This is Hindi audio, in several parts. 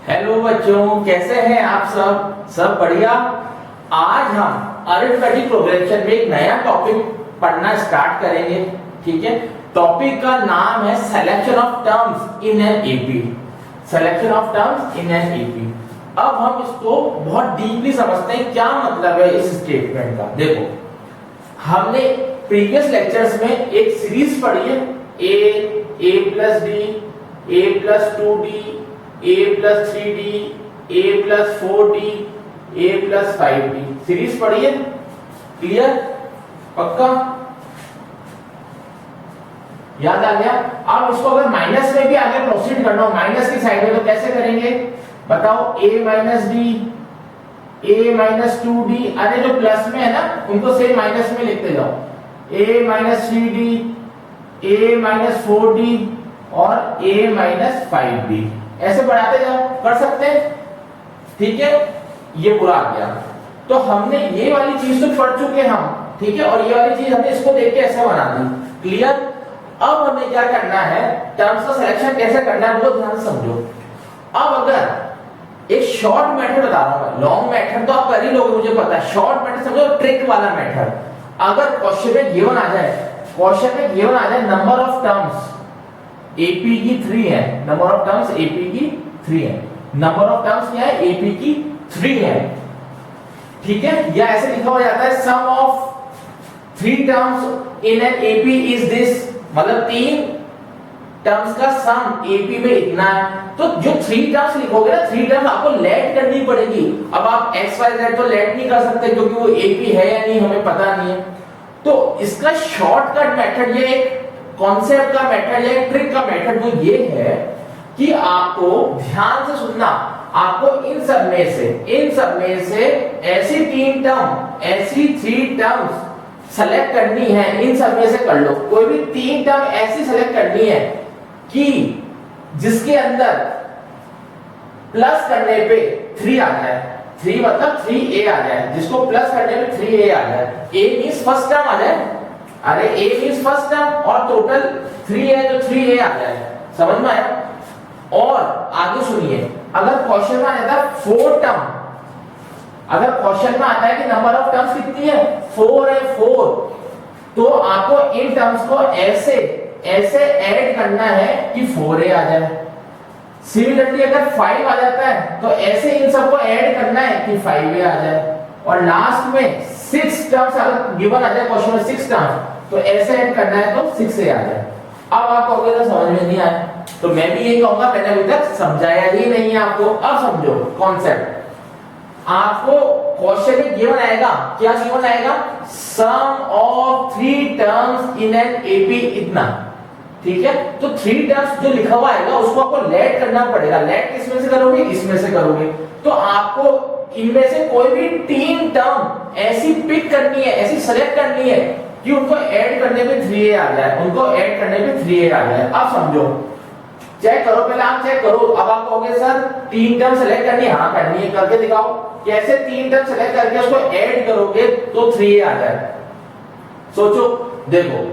हेलो बच्चों, कैसे हैं आप सब बढ़िया। आज हम अरिथमेटिक प्रोग्रेशन में एक नया टॉपिक पढ़ना स्टार्ट करेंगे। ठीक है, टॉपिक का नाम है selection of terms in an AP. Selection of terms in an AP. अब हम इसको बहुत डीपली समझते हैं, क्या मतलब है इस स्टेटमेंट का। देखो, हमने प्रीवियस लेक्चर्स में एक सीरीज पढ़ी है, a plus D, a plus 2d, a plus 3d, a plus 4d, a plus 5d series पढ़ी है। क्लियर? पक्का याद आ गया। अब इसको अगर माइनस में भी आगे प्रोसीड करना हो, माइनस की साइड में, तो कैसे करेंगे बताओ। a minus d, a minus 2d, अरे जो प्लस में है ना उनको सेम माइनस में लिखते जाओ। a minus 3d, a minus 4d और a माइनस 5d, ऐसे बढ़ाते जाओ, कर सकते हैं। ठीक है, ये पूरा आ गया। तो हमने ये वाली चीज तो पढ़ चुके हम, ठीक है, और ये वाली चीज हमने इसको देख के ऐसे बना दी। क्लियर? अब हमें क्या करना है, टर्म्स का सिलेक्शन कैसे करना है वो ध्यान समझो। अब अगर एक शॉर्ट मेथड बता रहा हूं मैं, लॉन्ग मेथड तो आप कर ही लोगे, मुझे पता है। शॉर्ट मेथड समझो, ट्रिक वाला मेथड। अगर क्वेश्चन में गिवन आ जाए, नंबर ऑफ टर्म्स एपी की 3 है, नंबर ऑफ टर्म्स एपी की 3 है। नंबर ऑफ टर्म्स क्या है? एपी की 3 है। ठीक है, या ऐसे लिखा हो जाता है, sum of 3 terms in an AP is this, मतलब 3 टर्म्स का सम एपी में इतना है। तो जो 3 टर्म्स लिखोगे ना, 3 टर्म्स आपको लेट करनी पड़ेगी। अब आप एक्स वाई जेड तो लेट नहीं कर सकते, क्योंकि वो एपी है या नहीं हमें पता नहीं है। तो इसका शॉर्टकट मेथड, ये एक कॉन्सेप्ट का मेथड है, ट्रिक का मेथड, वो ये है कि आपको ध्यान से सुनना, आपको इन सब में से ऐसी 3 टर्म, ऐसी 3 टर्म्स सेलेक्ट करनी है। इन सब में से कर लो, कोई भी 3 टर्म ऐसी सेलेक्ट करनी है कि जिसके अंदर प्लस करने पे 3 आ जाए। 3 मतलब 3a आ जाए, जिसको प्लस करने पे 3a आ जाए। a मींस फर्स्ट टर्म आ जाए, अरे a मींस फर्स्ट टर्म, और टोटल 3 है तो 3a आ जाए। समझ में आया? और आगे सुनिए, अगर क्वेश्चन में आ जाता है 4 टर्म, अगर क्वेश्चन में आता है कि नंबर ऑफ टर्म्स कितनी है, 4 है, 4, तो आपको इन टर्म्स को ऐसे ऐड करना है कि 4a आ जाए। सिमिलरली अगर 5 आ जाता है तो ऐसे इन सबको ऐड करना है कि 5a आ जाए। और लास्ट में 6 टर्म्स अगर गिवन आ जाए क्वेश्चन में, 6 टर्म्स, तो ऐसे ऐड करना है तो 6a आ जाए। अब आप कहोगे तो समझ में नहीं आया, तो मैं भी यही कहूंगा, मैंने अभी तक समझाया ही नहीं है आपको। अब समझो कॉन्सेप्ट। आपको क्वेश्चन में गिवन आएगा, क्या गिवन आएगा? Sum of 3 terms in an AP इतना। ठीक है, तो 3 टर्म्स जो लिखा हुआ आएगा उसको आपको लेट करना पड़ेगा। लेट किसमें से करोगे? इसमें से करोगे। तो आपको इनमें से कोई भी 3 टर्म ऐसी पिक करनी है, ऐसी सेलेक्ट करनी है कि उनको ऐड करने पे 3a आ जाए, उनको ऐड करने पे 3a आ जाए। अब समझो, चेक करो, पहले आप चेक करो। अब आप कहोगे सर 3 टर्म सेलेक्ट करनी है, हाँ करनी है, करके दिखाओ। कैसे 3 टर्म सेलेक्ट करके उसको ऐड करोगे तो 3a आ जाए? सोचो, देखो,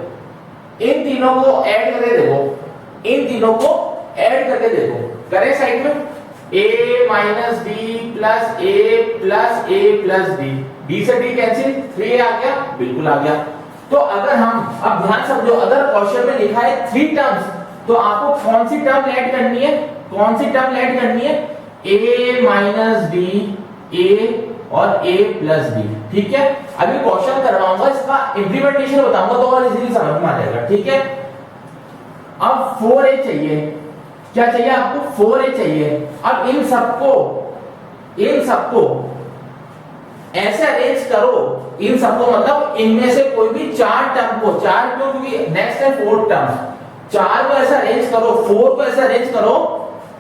इन तीनों को ऐड करके देखो, इन तीनों को ऐड करके देखो। करें साइड में, a minus D plus a plus a plus D, d से d कैंसिल, 3a आ गया, बिल्कुल आ गया। तो अगर हम, अब ध्यान समझो, अगर क्वेश्चन में लिखा है 3 टर्म्स, तो आपको कौन सी टर्म ऐड करनी है? कौन सी टर्म ऐड करनी है? a माइनस डी, a और a प्लस b। ठीक है, अभी क्वेश्चन करवाऊंगा, इसका इंप्लीमेंटेशन बताऊंगा तो और इजीली समझ में आ जाएगा। ठीक है, अब 4a चाहिए, क्या चाहिए आपको? 4a चाहिए। अब इन सबको ऐसे अरेंज करो, इन सबको मतलब इनमें से कोई भी 4 टर्म को, 4 क्यों? क्योंकि नेक्स्ट है 4 टर्म, 4 को ऐसा अरेंज करो, 4 को ऐसा अरेंज करो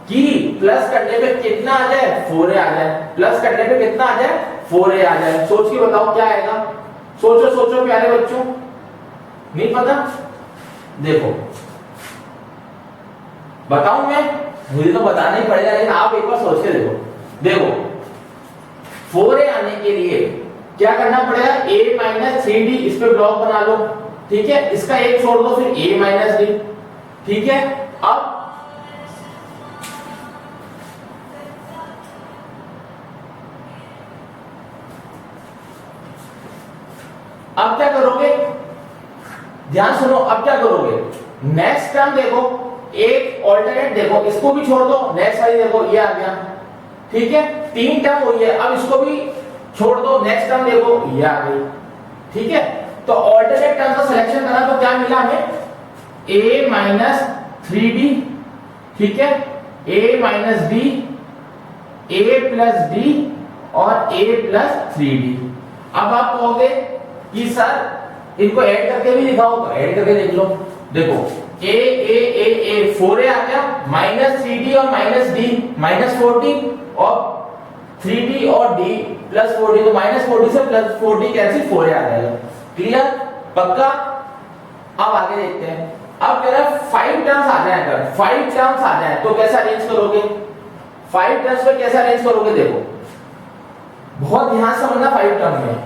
कि प्लस करने पे कितना आ जाए? 4a आ जाए। प्लस करने पे कितना आ जाए? 4a आ जाए। सोच के बताओ क्या आएगा? सोचो प्यारे बच्चों, नहीं पता? देखो, बताऊं मैं? मुझे तो बताना ही पड़ेगा, लेकिन आप एक बार सोच के देखो 4a आने के लिए क्या करना पड़ेगा? a माइनस 3d, इस पे ब्लॉक बना लो। ठीक है, इसका एक छोड़ दो, फिर a माइनस डी। ठीक है, अब ध्यान सुनो, अब क्या करोगे, नेक्स्ट टर्म देखो, एक ऑल्टरनेट देखो, इसको भी छोड़ दो, नेक्स्ट वाली देखो ये आ गया, ठीक है, 3 टर्म हुई है, अब इसको भी छोड़ दो, नेक्स्ट टर्म देखो ये आ गई, ठीक है। तो ऑल्टरनेट टर्म का सिलेक्शन करा तो क्या मिला हमें, a माइनस 3d, ठीक है, a minus d, a plus d और a प्लस 3d। अब आप कहोगे कि सर इनको ऐड करके भी दिखाओ, तो ऐड करके देख लो, देखो a 4a आ गया, माइनस 3d और माइनस d माइनस 4d और 3d और d प्लस 4d, तो माइनस 4d से प्लस 4d कैंसिल 4a आ जाएगा, क्लियर, पक्का। अब आगे देखते हैं, अब कह रहा है 5 टर्म्स आ जाए, अगर 5 टर्म्स आ जाए तो कैसा अरेंज करोगे, 5 टर्म्स पे कैसा अरेंज करोगे, देखो बहुत ध्यान से समझना, 5 टर्म में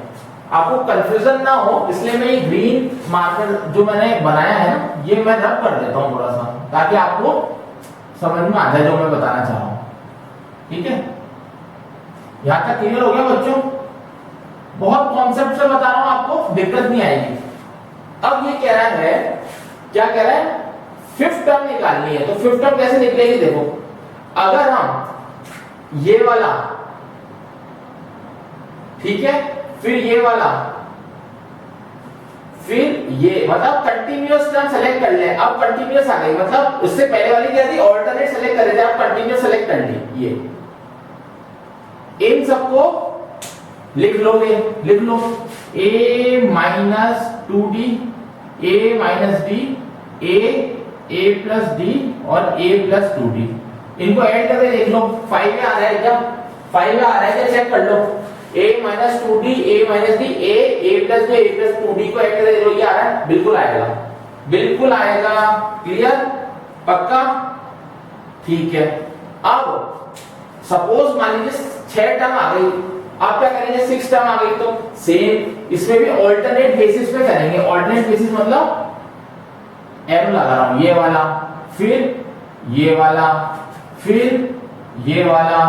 आपको कंफ्यूजन ना हो, इसलिए मैं ये ग्रीन मार्कर जो मैंने बनाया है ना, ये मैं रब कर देता हूं थोड़ा सा, ताकि आपको समझ में आ जाए जो मैं बताना चाह रहा हूं, ठीक है। यहां तक क्लियर हो गया बच्चों, बहुत कॉन्सेप्ट से बता रहा हूं आपको, दिक्कत नहीं आएगी। अब ये कह रहा है, क्या कह रहा है, 5th टर्म निकालनी है, तो 5th टर्म कैसे निकलेगी, देखो अगर हम ये वाला, ठीक है, फिर ये वाला, फिर ये, मतलब कंटिन्यूअस टर्म सेलेक्ट कर ले, अब कंटिन्यूअस आ गई, मतलब उससे पहले वाली क्या थी, ऑल्टरनेट सेलेक्ट कर रहे थे, अब कंटिन्यूअस सेलेक्ट कर ली, ये इन सबको लिख लोगे, लिख लो, a minus 2d, a minus d, a plus d और a प्लस 2d, इनको ऐड करके देख लो, 5 में आ रहा है क्या, 5 में आ रहा है क्या, चेक कर लो, a minus 2d, a minus d, a plus d, a plus 2d को ऐड करके देख लो, ये आ रहा है, बिल्कुल आएगा, बिल्कुल आएगा, क्लियर, पक्का, ठीक है। अब सपोज मान लीजिए 6 टर्म आ गई, आप क्या करेंगे, 6 टर्म आ गई तो सेम इसमें भी ऑल्टरनेट बेसिस पे करेंगे, ऑल्टरनेट बेसिस मतलब एरो लगा रहा हूं, ये वाला, फिर ये वाला, फिर ये वाला,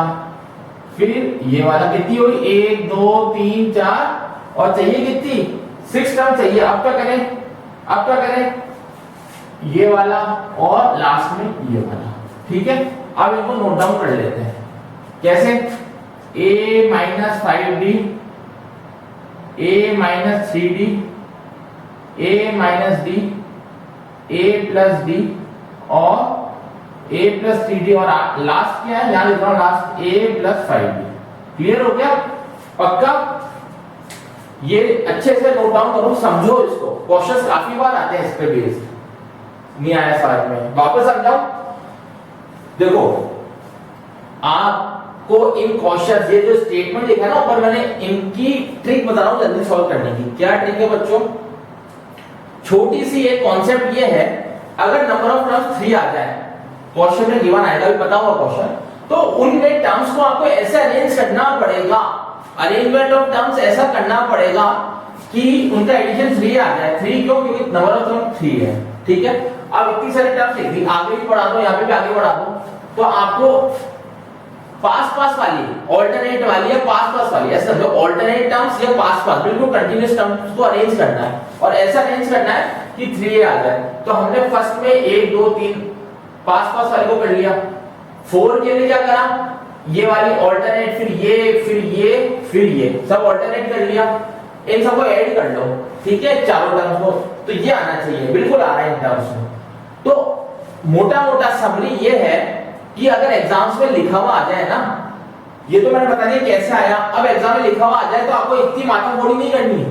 फिर ये वाला, कितनी हुई, 1 2 3 4 और चाहिए कितनी, 6 टर्म चाहिए। अब क्या करें, अब क्या करें, ये वाला और लास्ट में ये वाला, ठीक है। अब इनको नोट डाउन कर लेते हैं, कैसे, a minus 5d, a minus 3d, a minus d, a plus d और a प्लस 3d और लास्ट क्या है, यहां लिख रहा हूं last, a plus 5d, clear हो गया, पक्का। ये अच्छे से नोट डाउन करो, समझो इसको, क्वेश्चंस काफी बार आते हैं इस पे बेस्ड, नहीं आया समझ में, वापस समझाओ, देखो आपको इन क्वेश्चंस, ये जो स्टेटमेंट लिखा है ना ऊपर, मैंने इनकी ट्रिक बता रहा हूं जल्दी सॉल्व करने की। क्या ट्रिक है बच्चों, छोटी सी एक कॉन्सेप्ट ये है, अगर नंबर ऑफ टर्म्स 3 आ जाए, क्वेश्चन में गिवन आएगा, अभी पता होगा क्वेश्चन, तो उनमें टर्म्स को आपको ऐसे अरेंज करना पड़ेगा, अरेंजमेंट ऑफ टर्म्स ऐसा करना पड़ेगा कि उनका एडिशन 3 आ जाए। 3 क्यों, क्योंकि नंबर ऑफ टर्म्स 3 है, ठीक है। अब इतनी सारी टर्म्स लिख दी, आगे भी बढ़ा दो, यहाँ पे भी आगे बढ़ा दो, तो आपको पास पास वाली, ऑल्टरनेट वाली या पास पास वाली, ऐसा समझो, ऑल्टरनेट टर्म्स या पास पास, बिल्कुल कंटीन्यूअस टर्म्स को अरेंज करना है, और ऐसा अरेंज करना है कि 3 आ जाए। तो हमने फर्स्ट में 1 2 3 पास पास वाले को कर लिया, 4 के लिए क्या करा, ये वाली ऑल्टरनेट, फिर ये, फिर ये, फिर ये, सब ऑल्टरनेट कर लिया, इन सबको ऐड कर लो, ठीक है, चारों टर्म्स को, तो ये आना चाहिए, बिल्कुल आ रहा है इन टर्म्स में। तो मोटा मोटा समरी ये है कि अगर एग्जाम्स में लिखा हुआ आ जाए ना, ये तो मैंने बता दिया कैसे आया, अब एग्जाम में लिखा हुआ आ जाए तो आपको इतनी माथाफोड़ी नहीं करनी,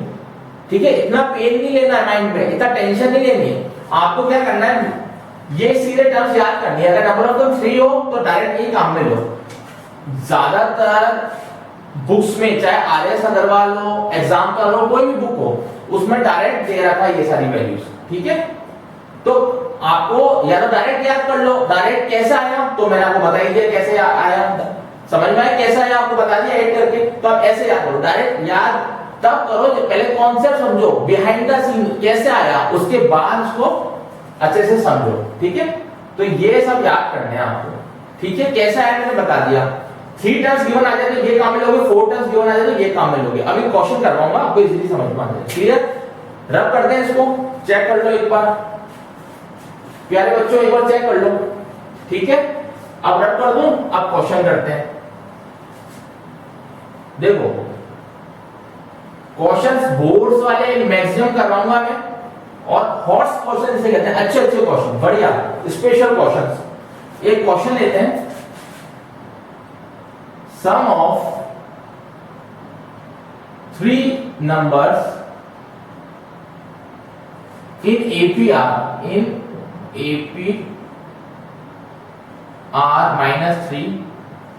ठीक है, इतना पेन नहीं लेना है माइंड में, इतना टेंशन नहीं लेनी है, आपको क्या करना है, ये सीधे टर्म्स याद करनी है। अगर नंबर ऑफ टर्म्स 3 हो तो डायरेक्ट यही काम में लो। ज्यादातर बुक्स में, चाहे आरएस अग्रवाल हो, एग्जाम का लो, कोई भी बुक हो, उसमें डायरेक्ट दे रखा है ये सारी वैल्यूज, ठीक है। तो आपको या तो डायरेक्ट याद कर लो, डायरेक्ट कैसे आया तो मैंने आपको बता ही दिया कैसे आया, समझ में आया कैसे आया, आपको बता दिया ऐड करके, तो आप ऐसे याद करो, डायरेक्ट याद तब करो जब पहले कॉन्सेप्ट समझो, बिहाइंड द सीन कैसे आया, उसके बाद उसको अच्छे से समझो, ठीक है। तो ये सब याद करने हैं आपको, ठीक है, कैसा आया मैंने बता दिया। 3 टर्म्स गिवन आ जाए तो ये काम में लोगे, 4 टर्म्स गिवन आ जाए तो ये काम में लोगे। अभी क्वेश्चन करवाऊंगा, आपको इजीली समझ में आ जाएगा, क्लियर। रब करते हैं इसको, चेक कर लो एक बार प्यारे बच्चों, एक बार चेक कर लो, ठीक है। अब रब कर दूं, अब क्वेश्चन करते हैं। देखो क्वेश्चंस बोर्ड्स वाले मैक्सिमम करवाऊंगा मैं, और हॉट्स क्वेश्चन जिसे कहते हैं, अच्छे अच्छे क्वेश्चन, बढ़िया स्पेशल क्वेश्चंस। एक क्वेश्चन लेते हैं, सम of 3 numbers in APR minus 3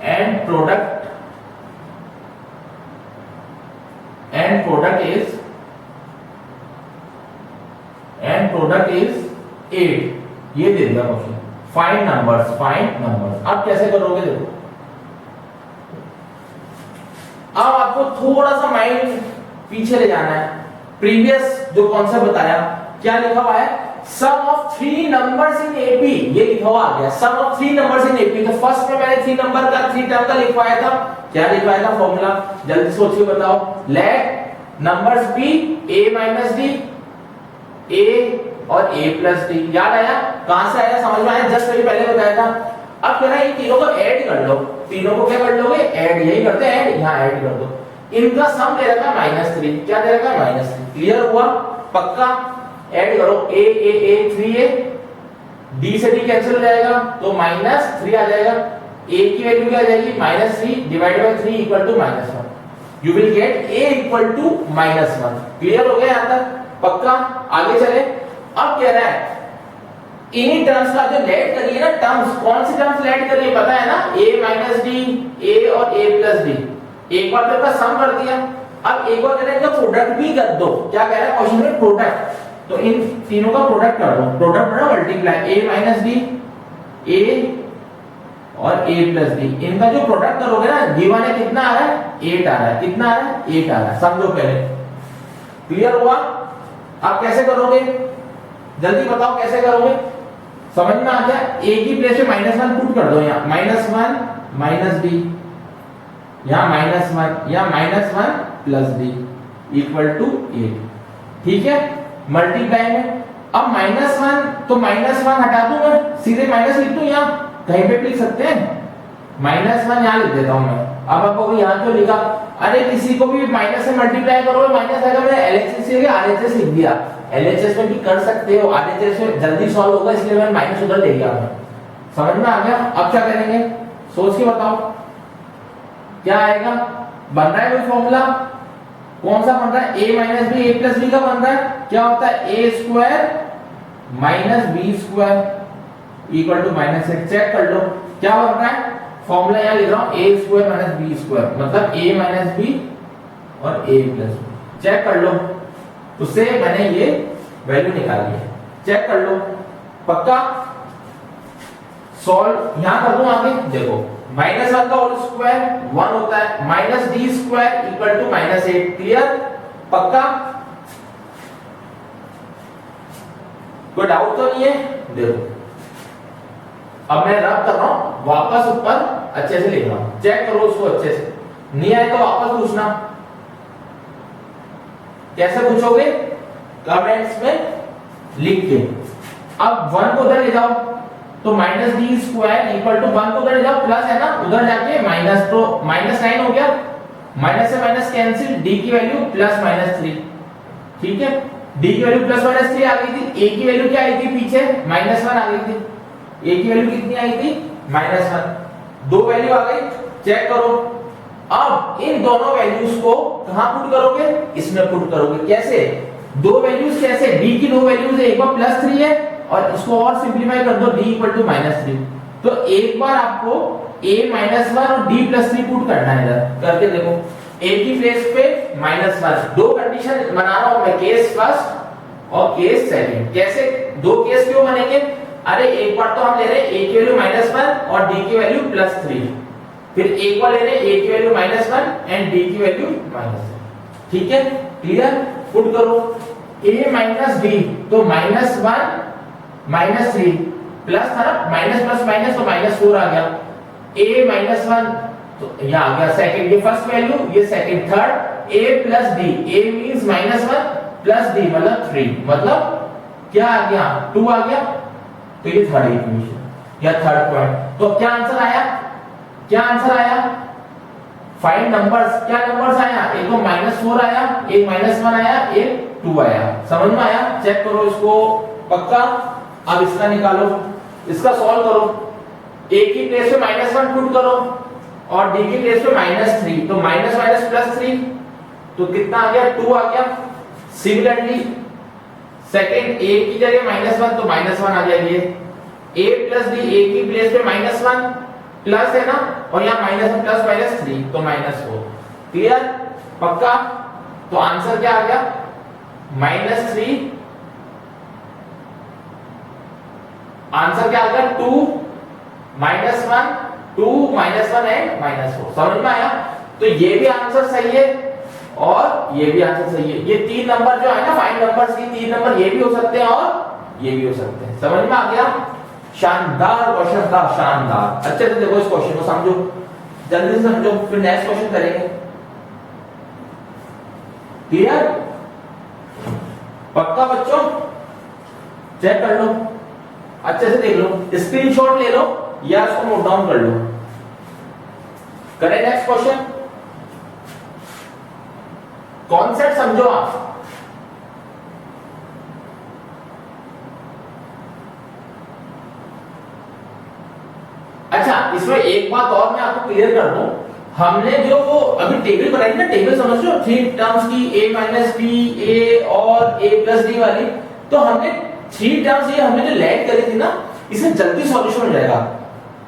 and product is 8, ये दे दिया क्वेश्चन। Find numbers. अब कैसे करोगे देखो, अब आपको थोड़ा सा माइंड पीछे ले जाना है। प्रीवियस जो कॉन्सेप्ट बताया, क्या लिखा हुआ है, sum of 3 numbers in AP, ये लिखा हुआ आ गया, सम ऑफ 3 नंबर्स इन एपी। तो फर्स्ट में मैंने 3 नंबर का 3 टर्म का लिखवाया था, क्या लिखवाया था फॉर्मूला, जल्दी सोच के बताओ। Let numbers be a minus d, a और a प्लस डी। याद आया, कहां से आया, समझ में आया, जस्ट अभी पहले बताया था। अब कह रहा है इन तीनों को ऐड कर लो, तीनों को क्या कर लोगे, ऐड, यही करते हैं ऐड, यहां ऐड कर दो। इनका सम दे रखा -3, क्या दे रखा -3, क्लियर हुआ, पक्का। ऐड करो, a 3a, d से d कैंसिल हो जाएगा तो -3 आ जाएगा, a की वैल्यू क्या आ जाएगी, -3 divided by 3 equal to -1, you will get a equal to -1। Clear हो गया यहां तक, पक्का। आगे चले, अब कह रहा है इन्हीं टर्म्स का जो लेट करिए ना, टर्म्स, कौन सी टर्म्स लेट करिए पता है ना, a माइनस डी, a और a प्लस डी। एक बार तो इसका सम कर दिया, अब एक बार कह रहे हैं इनका प्रोडक्ट भी कर दो। क्या कह रहा है क्वेश्चन में, प्रोडक्ट, तो इन तीनों का प्रोडक्ट कर दो। प्रोडक्ट बना multiply, a minus d, a और a प्लस डी, इनका जो प्रोडक्ट करोगे ना, गिवन है कितना आ रहा है, 8 आ रहा है, कितना आ रहा है, 8 आ रहा है, समझो पहले। क्लियर हुआ, आप कैसे करोगे, जल्दी बताओ कैसे करोगे, समझ में आ गया। a की प्लेस पे -1 पुट कर दो, यहाँ -1 माइनस डी, यहाँ -1 या -1 प्लस डी इक्वल टू 8, ठीक है। मल्टीप्लाई में अब -1, तो -1 हटा दूं मैं, सीधे माइनस लिख दूं, यहाँ कहीं पे भी लिख सकते हैं, -1 यहाँ लिख देता हूं मैं। अब आपको यहाँ क्यों लिखा, अरे किसी को भी माइनस से मल्टीप्लाई करो, माइनस आएगा, मैंने LHS से RHS लिख दिया, LHS में भी कर सकते हो, RHS में जल्दी सॉल्व होगा, इसलिए मैंने माइनस उधर ले गया। समझ में आ गया, अब क्या करेंगे, सोच के बताओ क्या आएगा। बन रहा है कोई फॉर्मूला, कौन सा बन रहा है, a minus b, a plus b का बन रहा है, क्या होता है, a square minus b square equal to -8। Check कर लो क्या बन रहा है, फॉर्मूला यहाँ लिख रहा हूं, a square minus b square, मतलब a माइनस बी और a प्लस बी। चेक कर लो, उससे मैंने ये वैल्यू निकाली है, चेक कर लो, पक्का। सॉल्व यहां कर दूं आगे, देखो -1 का होल स्क्वायर 1 होता है, minus d square equal to -8, clear, पक्का। कोई डाउट तो नहीं है, देखो अब मैं रब कर रहा हूं, वापस ऊपर अच्छे से लिख रहा हूं, चेक करो उसको अच्छे से, नहीं आए तो वापस पूछना। कैसे पूछोगे, कमेंट्स में लिख के। अब 1 को उधर ले जाओ, तो minus d square equal to 1 को उधर ले जाओ, प्लस है ना, उधर जाके माइनस, तो -9 हो गया, माइनस से माइनस कैंसिल, डी की वैल्यू प्लस -3, ठीक है। डी की वैल्यू प्लस -3 आ गई थी, a की वैल्यू क्या आई थी पीछे, -1 आ गई थी, a की वैल्यू कितनी आई थी, -1, दो वैल्यू आ गई, चेक करो। अब इन दोनों वैल्यूज को कहां पुट करोगे, इसमें पुट करोगे। कैसे, दो वैल्यूज कैसे, d की दो वैल्यूज है, एक बार +3 है और इसको और सिंपलीफाई कर दो, d इक्वल टू -3। तो एक बार आपको a -1 और d +3 पुट करना है, इधर करके देखो। a की प्लेस पे -1, दो कंडीशन बना रहा हूं मैं, केस फर्स्ट और केस सेकंड। कैसे दो केस क्यों बनेंगे, अरे एक बार तो हम ले रहे हैं a की वैल्यू -1 और d की वैल्यू +3, फिर एक बार ले रहे हैं a की वैल्यू -1 एंड d की वैल्यू -3, ठीक है, क्लियर। पुट करो a माइनस d, तो -1 -3 प्लस था ना, माइनस प्लस माइनस तो -4 आ गया, a -1 तो यहां आ गया सेकंड, ये फर्स्ट वैल्यू, ये second, third, a plus d, a means -1 plus D मतलब 3, मतलब क्या आ गया 2 आ गया। तो ये थर्ड इक्वेशन या थर्ड पॉइंट। तो क्या आंसर आया, क्या आंसर आया, फाइंड नंबर्स। क्या नंबर्स आया, एक तो -4 आया, एक -1 आया, एक 2 आया। समझ में आया, चेक करो इसको पक्का। अब इसका निकालो, इसका सॉल्व करो। a की प्लेस पे -1 पुट करो और d की प्लेस पे -3, तो माइनस माइनस प्लस 3, तो कितना आ गया 2 आ गया। सिमिलरली सेकंड a की जगह -1 तो -1 आ जाएगी। a प्लस d, a की प्लेस पे -1 प्लस है ना, और यहाँ -1 प्लस -3 तो -4। क्लियर, पक्का। तो आंसर क्या आ गया -3, आंसर क्या आ गया 2 -1 2 -1 एंड -4। समझ में आया। तो ये भी आंसर सही है और ये भी आंसर सही है। ये 3 नंबर जो है ना फाइंड नंबर्स की 3 नंबर ये भी हो सकते हैं और ये भी हो सकते हैं। समझ में आ गया, शानदार क्वेश्चन था, शानदार। अच्छे से देखो इस क्वेश्चन को, समझो जल्दी से समझो, फिर नेक्स्ट क्वेश्चन करेंगे। क्लियर, पक्का बच्चों, चेक कर लो, अच्छे से देख लो, स्क्रीनशॉट ले लो या इसको नोट डाउन कर लो। करें नेक्स्ट क्वेश्चन। कॉन्सेप्ट समझो आप। अच्छा, इसमें एक बात और मैं आपको क्लियर कर दूं, हमने जो वो अभी टेबल बनाई ना, टेबल समझ लो 3 टर्म्स की, a माइनस डी, a और a प्लस डी वाली, तो हमने 3 टर्म्स ये हमने जो लेट करी थी ना, इसमें जल्दी सॉल्यूशन हो जाएगा।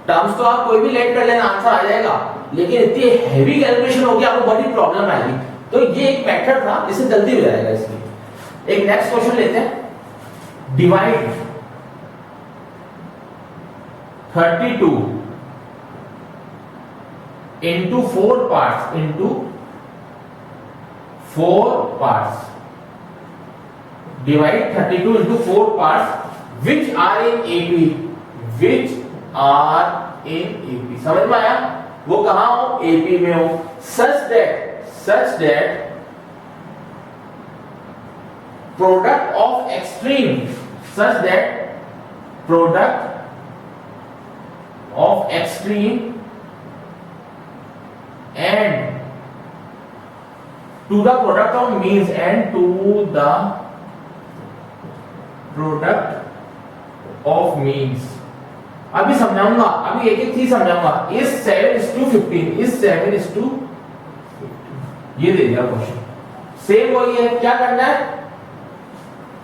टर्म्स तो आप कोई भी लेट कर लेना, आंसर आ जाएगा, लेकिन इतनी हैवी कैलकुलेशन होगी आपको बड़ी प्रॉब्लम आएगी। तो ये एक मेथड था, इससे जल्दी हो जाएगा। इसलिए एक नेक्स्ट क्वेश्चन लेते हैं। Divide 32 into 4 parts into 4 parts. Divide 32 into 4 parts which are in AP. Which are in AP. समझ में आया? वो कहां हो? AP में हो। Such that product of extreme. Such that product of extreme and to the product of means and to the product of means। अभी समझाऊंगा, अभी एक एक चीज समझाऊंगा। इस 7:15, इस 7:15 ये दे दिया क्वेश्चन, सेम वही है। क्या करना है,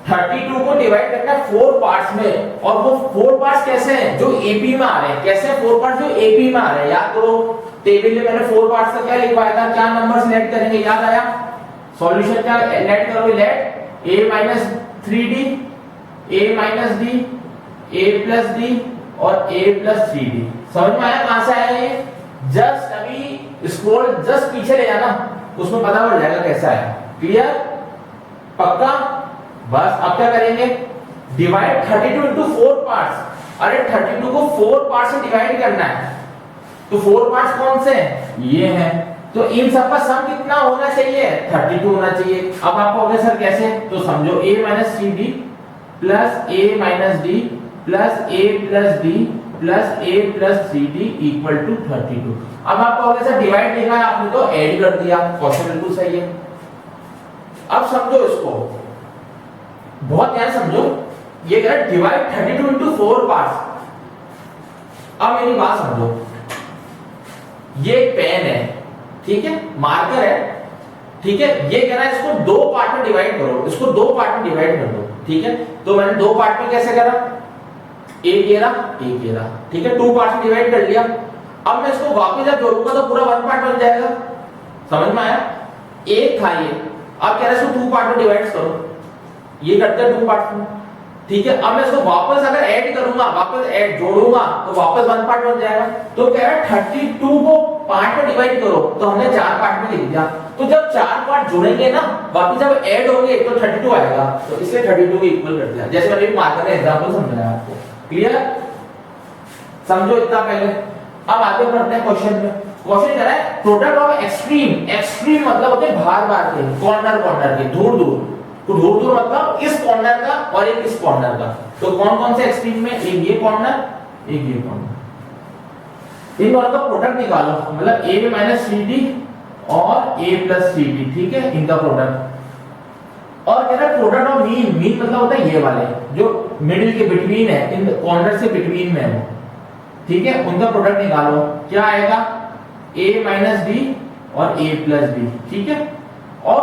32 को डिवाइड करना है 4 पार्ट्स में, और वो 4 पार्ट्स कैसे हैं, जो एपी में आ रहे हैं। कैसे 4 पार्ट्स जो एपी में आ रहे हैं, याद करो टेबल में मैंने 4 पार्ट्स का क्या लिखवाया था, क्या नंबर्स लेट करेंगे, याद आया। सॉल्यूशन क्या लेट करोगे, let a minus 3d, a minus d, a plus d और a प्लस 3d। समझ में आया कहां से आया ये? जस्ट अभी स्क्रॉल जस्ट पीछे ले जाना, उसमें पता पड़ जाएगा कैसा है। क्लियर, पक्का। बस अब क्या करेंगे, डिवाइड 32 into 4 पार्ट्स। अरे 32 को 4 पार्ट्स से डिवाइड करना है, तो 4 पार्ट्स कौन से हैं, ये हैं। तो इन सब का सम कितना होना चाहिए, 32 होना चाहिए। अब आप कहोगे सर कैसे, तो समझो a minus 3d plus a minus d plus a plus d plus a plus 3d equal to 32। अब आप कहोगे सर डिवाइड लिखा है आपने तो ऐड कर दिया, क्वेश्चन बिल्कुल सही है। अब समझो इसको, बहुत ध्यान समझो, ये कह रहा है डिवाइड 32 into 4 पार्ट्स। अब मेरी बात समझो, ये पेन है, ठीक है, मार्कर है, ठीक है, ये कह रहा है इसको 2 पार्ट में डिवाइड करो, इसको 2 पार्ट में डिवाइड कर दो, ठीक है। तो मैंने 2 पार्ट में कैसे करा, एक ये रहा, एक ये रहा, ठीक है, 2 पार्ट में डिवाइड कर लिया। अब मैं इसको वापस जब जोड़ूंगा तो पूरा 1 पार्ट बन जाएगा। समझ में आया, एक था ये, अब कह रहा है इसको 2 पार्ट में डिवाइड करो, ये करते हैं 2 पार्ट में, ठीक है। अब मैं इसको वापस अगर ऐड करूंगा, वापस ऐड जोड़ूंगा तो वापस 1 पार्ट बन जाएगा। तो कह रहा है 32 को पार्ट में डिवाइड करो, तो हमने 4 पार्ट में लिख दिया। तो जब 4 पार्ट जुड़ेंगे ना, वापस जब ऐड होंगे तो 32 आएगा, तो इसलिए 32 को इक्वल कर दिया, जैसे मैंने मार्कर ने एग्जांपल समझाया आपको। क्लियर, समझो इतना पहले। अब आगे बढ़ते हैं क्वेश्चन में। क्वेश्चन कह रहा है प्रोडक्ट ऑफ एक्सट्रीम, एक्सट्रीम मतलब होते हैं बाहर बाहर के, कॉर्नर कॉर्नर के, दूर दूर, दूर दूर मतलब इस कॉर्नर का और एक इस कॉर्नर का। तो कौन कौन से एक्सट्रीम में, एक ये कॉर्नर एक ये कॉर्नर, इन दोनों का प्रोडक्ट निकालो, मतलब a माइनस सी डी और a प्लस सी डी, ठीक है, इनका प्रोडक्ट। और कह रहा है प्रोडक्ट ऑफ मीन, मीन मतलब होता है ये वाले जो मिडिल के बिटवीन है, इन कॉर्नर से बिटवीन में है वो, ठीक है, उनका प्रोडक्ट निकालो। क्या आएगा, a माइनस डी और a प्लस डी, ठीक है। और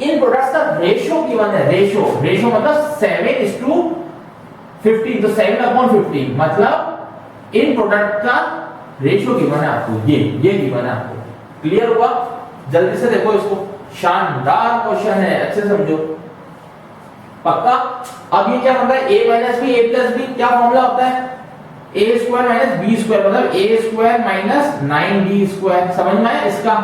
इन प्रोडक्ट्स का रेशियो गिवन है, रेशियो मतलब 7:15, तो 7/15 मतलब इन प्रोडक्ट का रेशियो गिवन है आपको, ये गिवन है आपको। क्लियर हुआ? जल्दी से देखो इसको, शानदार क्वेश्चन है, अच्छे समझो, पक्का। अब ये क्या होता है, a minus b a plus b, क्या फॉर्मूला होता है, a square minus b square, मतलब a square minus 9b square. समझ में आया इसका?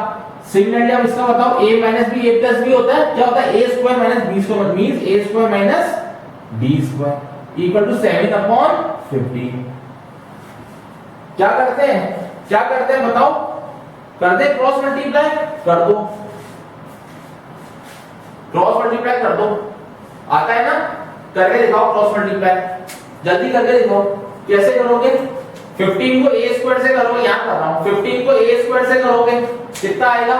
सिमिलरली अब इसका बताओ, a minus b a plus b होता है, क्या होता है, a square minus b square means a square minus b square equal to 7/15। क्या करते हैं बताओ, कर दे क्रॉस मल्टीप्लाई, कर दो क्रॉस मल्टीप्लाई, कर दो, आता है ना, करके दिखाओ क्रॉस मल्टीप्लाई, जल्दी करके दिखाओ। कैसे करोगे, 15 को a स्क्वायर से करोगे, यहां कर रहा हूं, 15 को a स्क्वायर से करोगे कितना आएगा,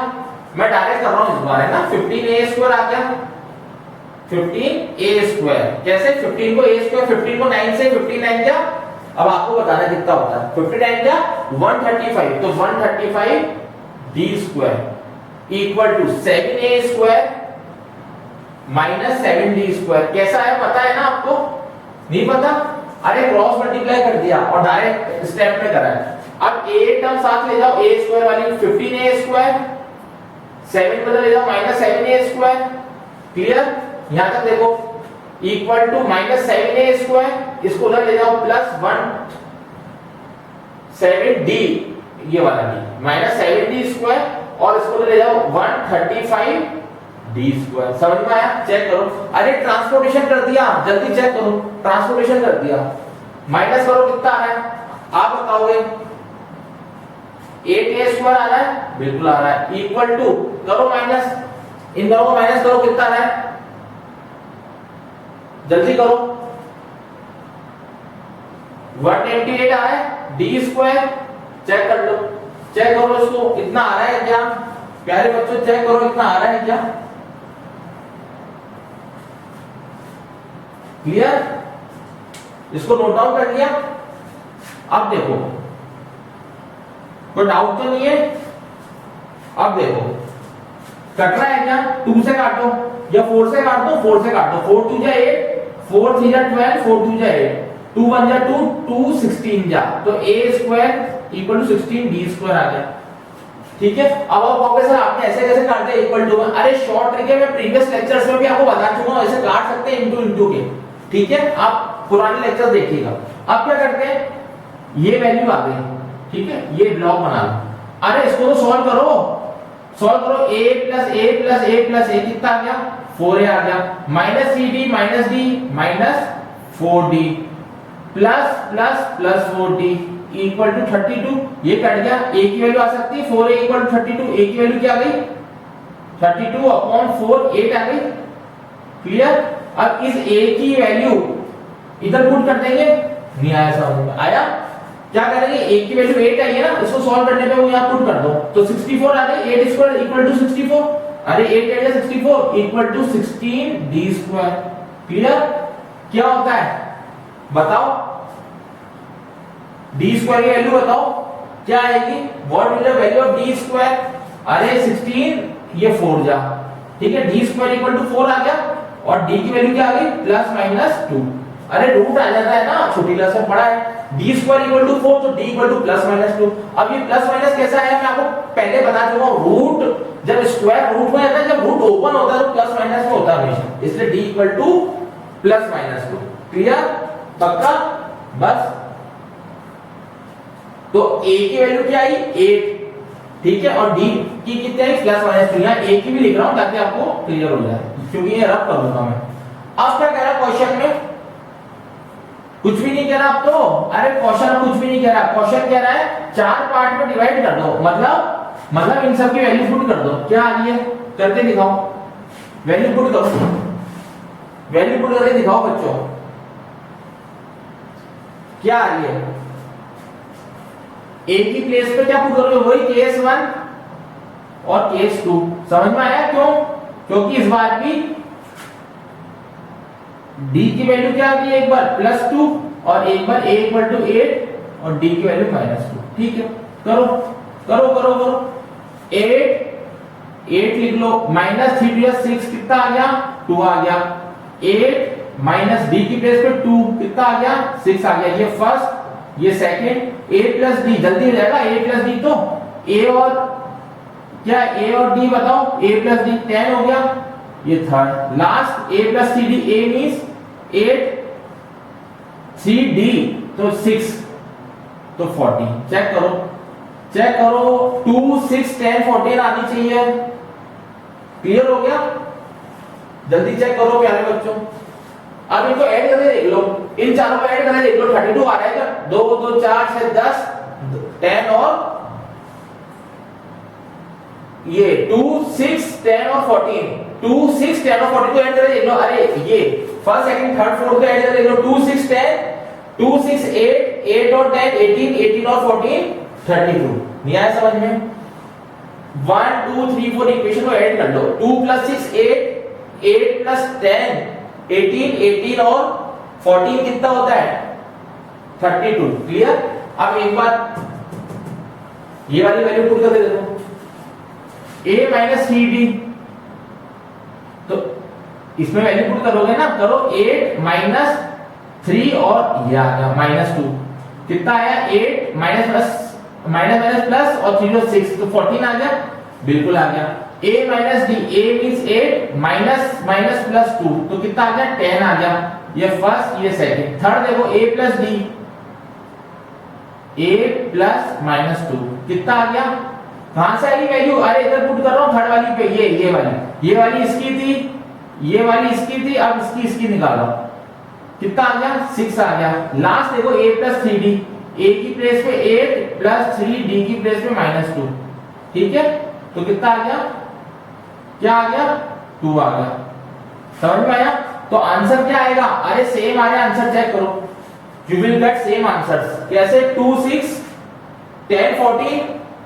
मैं डायरेक्ट कर रहा हूं इस बार, है ना, 15a स्क्वायर आ गया, 15a स्क्वायर। कैसे, 15 को a स्क्वायर, 15 को 9 से, 15 क्या, अब आपको बताना कितना होता है, 59 क्या, 135, तो 135d square equal to 7a square minus 7d square. कैसा है पता है ना आपको, नहीं पता, अरे क्रॉस मल्टीप्लाई कर दिया और डायरेक्ट स्टेप में करा है। अब a टर्म साथ ले जाओ, a स्क्वायर वाली 15a स्क्वायर, 7 बदल ले जाओ माइनस 7a स्क्वायर। क्लियर? यहां तक देखो, equal to minus 7a square, इसको उधर ले जाओ प्लस 7d, ये वाला d माइनस 7d स्क्वायर, और इसको ले जाओ 135d स्क्वायर। समझ में आया? चेक करो, अरे ट्रांसपोर्टेशन कर दिया, जल्दी चेक करो, ट्रांसपोर्टेशन कर दिया, माइनस करो कितना है, आप बताओगे, 8a स्क्वायर आ रहा है, बिल्कुल आ रहा है, इक्वल टू करो माइनस, इन दोनों को माइनस करो कितना आ रहा है, जल्दी करो, 128 आ रहा है, d स्क्वायर, चेक कर लो, चेक करो इसको, इतना आ रहा है क्या प्यारे बच्चों, चेक करो इतना आ रहा है क्या, क्लियर? इसको नोट डाउन कर लिया? अब देखो, कोई डाउट तो नहीं है? अब देखो, कट रहा है क्या, 2 से काटो या 4 से काट दो, 4 से काटो, 4 2 जा 8, 4 3 जा 12, 4 2 जा 8, 2 1 जा 2, 2 16 जा, तो a square equal to 16d square आ गया। ठीक है, अब आप कहोगे सर आपने ऐसे कैसे काट दिया इक्वल टू में, अरे शॉर्ट ट्रिक है, मैं प्रीवियस लेक्चर्स में भी आपको बता चुका हूं, ऐसे काट सकते हैं इनटू के, ठीक है, आप पुराने लेक्चर देखिएगा। अब क्या करते हैं, ये वैल्यू आ गई, ठीक है, ये ब्लॉक बना लो, अरे इसको तो सॉल्व करो, a plus a plus a plus a कितना आ गया, 4a आ गया, minus C D minus 4d plus plus plus 4d equal to 32, ये कट गया, a की वैल्यू आ सकती है 4a इक्वल टू 32, a की वैल्यू क्या आ गई 32 अपॉन 4, 8 आ गई। क्लियर? अब इस a की वैल्यू इधर पुट कर देंगे, नहीं आया समझ में, आया? क्या करेंगे, a की वैल्यू 8 आई है ना, इसको सॉल्व करने पे वो यहां पुट कर दो, तो 64 आ गई, 8 स्क्वायर इक्वल टू 64, अरे 8 8 64 equal to 16d square. Clear? क्या होता है बताओ, d स्क्वायर की वैल्यू बताओ क्या आएगी, what is the value of d square, अरे 16 ये 4 जा, ठीक है, d स्क्वायर इक्वल टू 4 आ गया, और d की वैल्यू क्या आ गई प्लस माइनस 2, अरे रूट आ जाता है ना, छोटी क्लास में पढ़ा है, d स्क्वायर इक्वल टू 4, तो d equal two plus minus 2। अब ये प्लस माइनस कैसा है, मैं आपको पहले बता चुका हूं, रूट जब स्क्वायर रूट में आता है, जब रूट ओपन होता है तो प्लस माइनस में होता है हमेशा, इसलिए d equal two plus minus 2। Clear? पक्का? बस, तो a की वैल्यू क्या आई 8, ठीक है, और d की कितनी आई प्लस माइनस 2, यहां a की भी लिख रहा हूं ताकि आपको क्लियर हो जाए, क्योंकि ये रफ कर दूंगा मैं। अब क्या कह रहा है क्वेश्चन में, कुछ भी नहीं कह रहा आप तो, अरे क्वेश्चन कुछ भी नहीं कह रहा, क्वेश्चन कह रहा है 4 पार्ट में डिवाइड कर दो, मतलब इन सब की वैल्यू पुट कर दो, क्या आ रही है करके दिखाओ, वैल्यू पुट करो, वैल्यू पुट करके दिखाओ बच्चों, क्या आ रही है? ए की प्लेस पे क्या पुट करोगे? वही केस 1 और केस 2। समझ में आया क्यों? क्योंकि इस बार भी d की वैल्यू क्या आ गई, एक बार +2 और एक बार a = 8 और d की वैल्यू -2। ठीक है, करो करो करो करो। 8 लिख लो, -3 + 6 कितना आ गया? 2 आ गया। 8 माइनस d की प्लेस पे 2 कितना आ गया? 6 आ गया। ये फर्स्ट, ये सेकंड। a + d जल्दी हो जाएगा, a + d तो a और क्या, a और d बताओ, a + d 10 हो गया। ये third, last a + 3d, a means 8, 3d तो 6 तो 40। चेक करो, चेक करो, 2 6 10 14 आनी चाहिए। क्लियर हो गया? जल्दी चेक करो प्यारे बच्चों। अब इनको ऐड करके देख लो, इन चारों को ऐड करके देख लो, 32 आ रहा है क्या? 2 2 4 6 10 10 और ये 2 6 10 और 14, 2 6 10 और 14 को ऐड करके देख लो। अरे ये फर्स्ट सेकंड थर्ड फोर्थ को ऐड करके देख लो। 2 6 10 2 6 8 8 और 10 18 18 और 14 32। नहीं आया समझ में? 1 2 3 4 इक्वेशन को ऐड कर लो। 2 + 6 8 8 + 10 18 18 और 14 कितना होता है? 32। क्लियर? अब एक बार ये वाली वैल्यू पुट करके देखो, a - 3d, तो इसमें वैल्यू पुट करोगे ना, करो 8 - 3 और ये आ गया -2 कितना आया? 8 माइनस प्लस और 3 और 6 तो 14 आ गया। बिल्कुल आ गया। a - d, a means 8 minus plus 2 तो कितना आ गया? 10 आ गया। ये फर्स्ट, ये सेकंड। थर्ड देखो a + d, a + -2 कितना आ गया? कहां से आई वैल्यू? अरे इधर पुट कर रहा हूं थर्ड वाली पे, ये वाली इसकी थी, ये वाली इसकी थी, अब इसकी निकालो। कितना आ गया? 6 आ गया। लास्ट देखो a + 3d, a की प्लेस पे 8 + 3 d की प्लेस पे -2। ठीक है, तो कितना आ गया? क्या आ गया? 2 आ गया। समझ में आया? तो आंसर क्या आएगा? अरे सेम आ रहा है आंसर, चेक करो, you will get same answers. कैसे? 2 6 10 14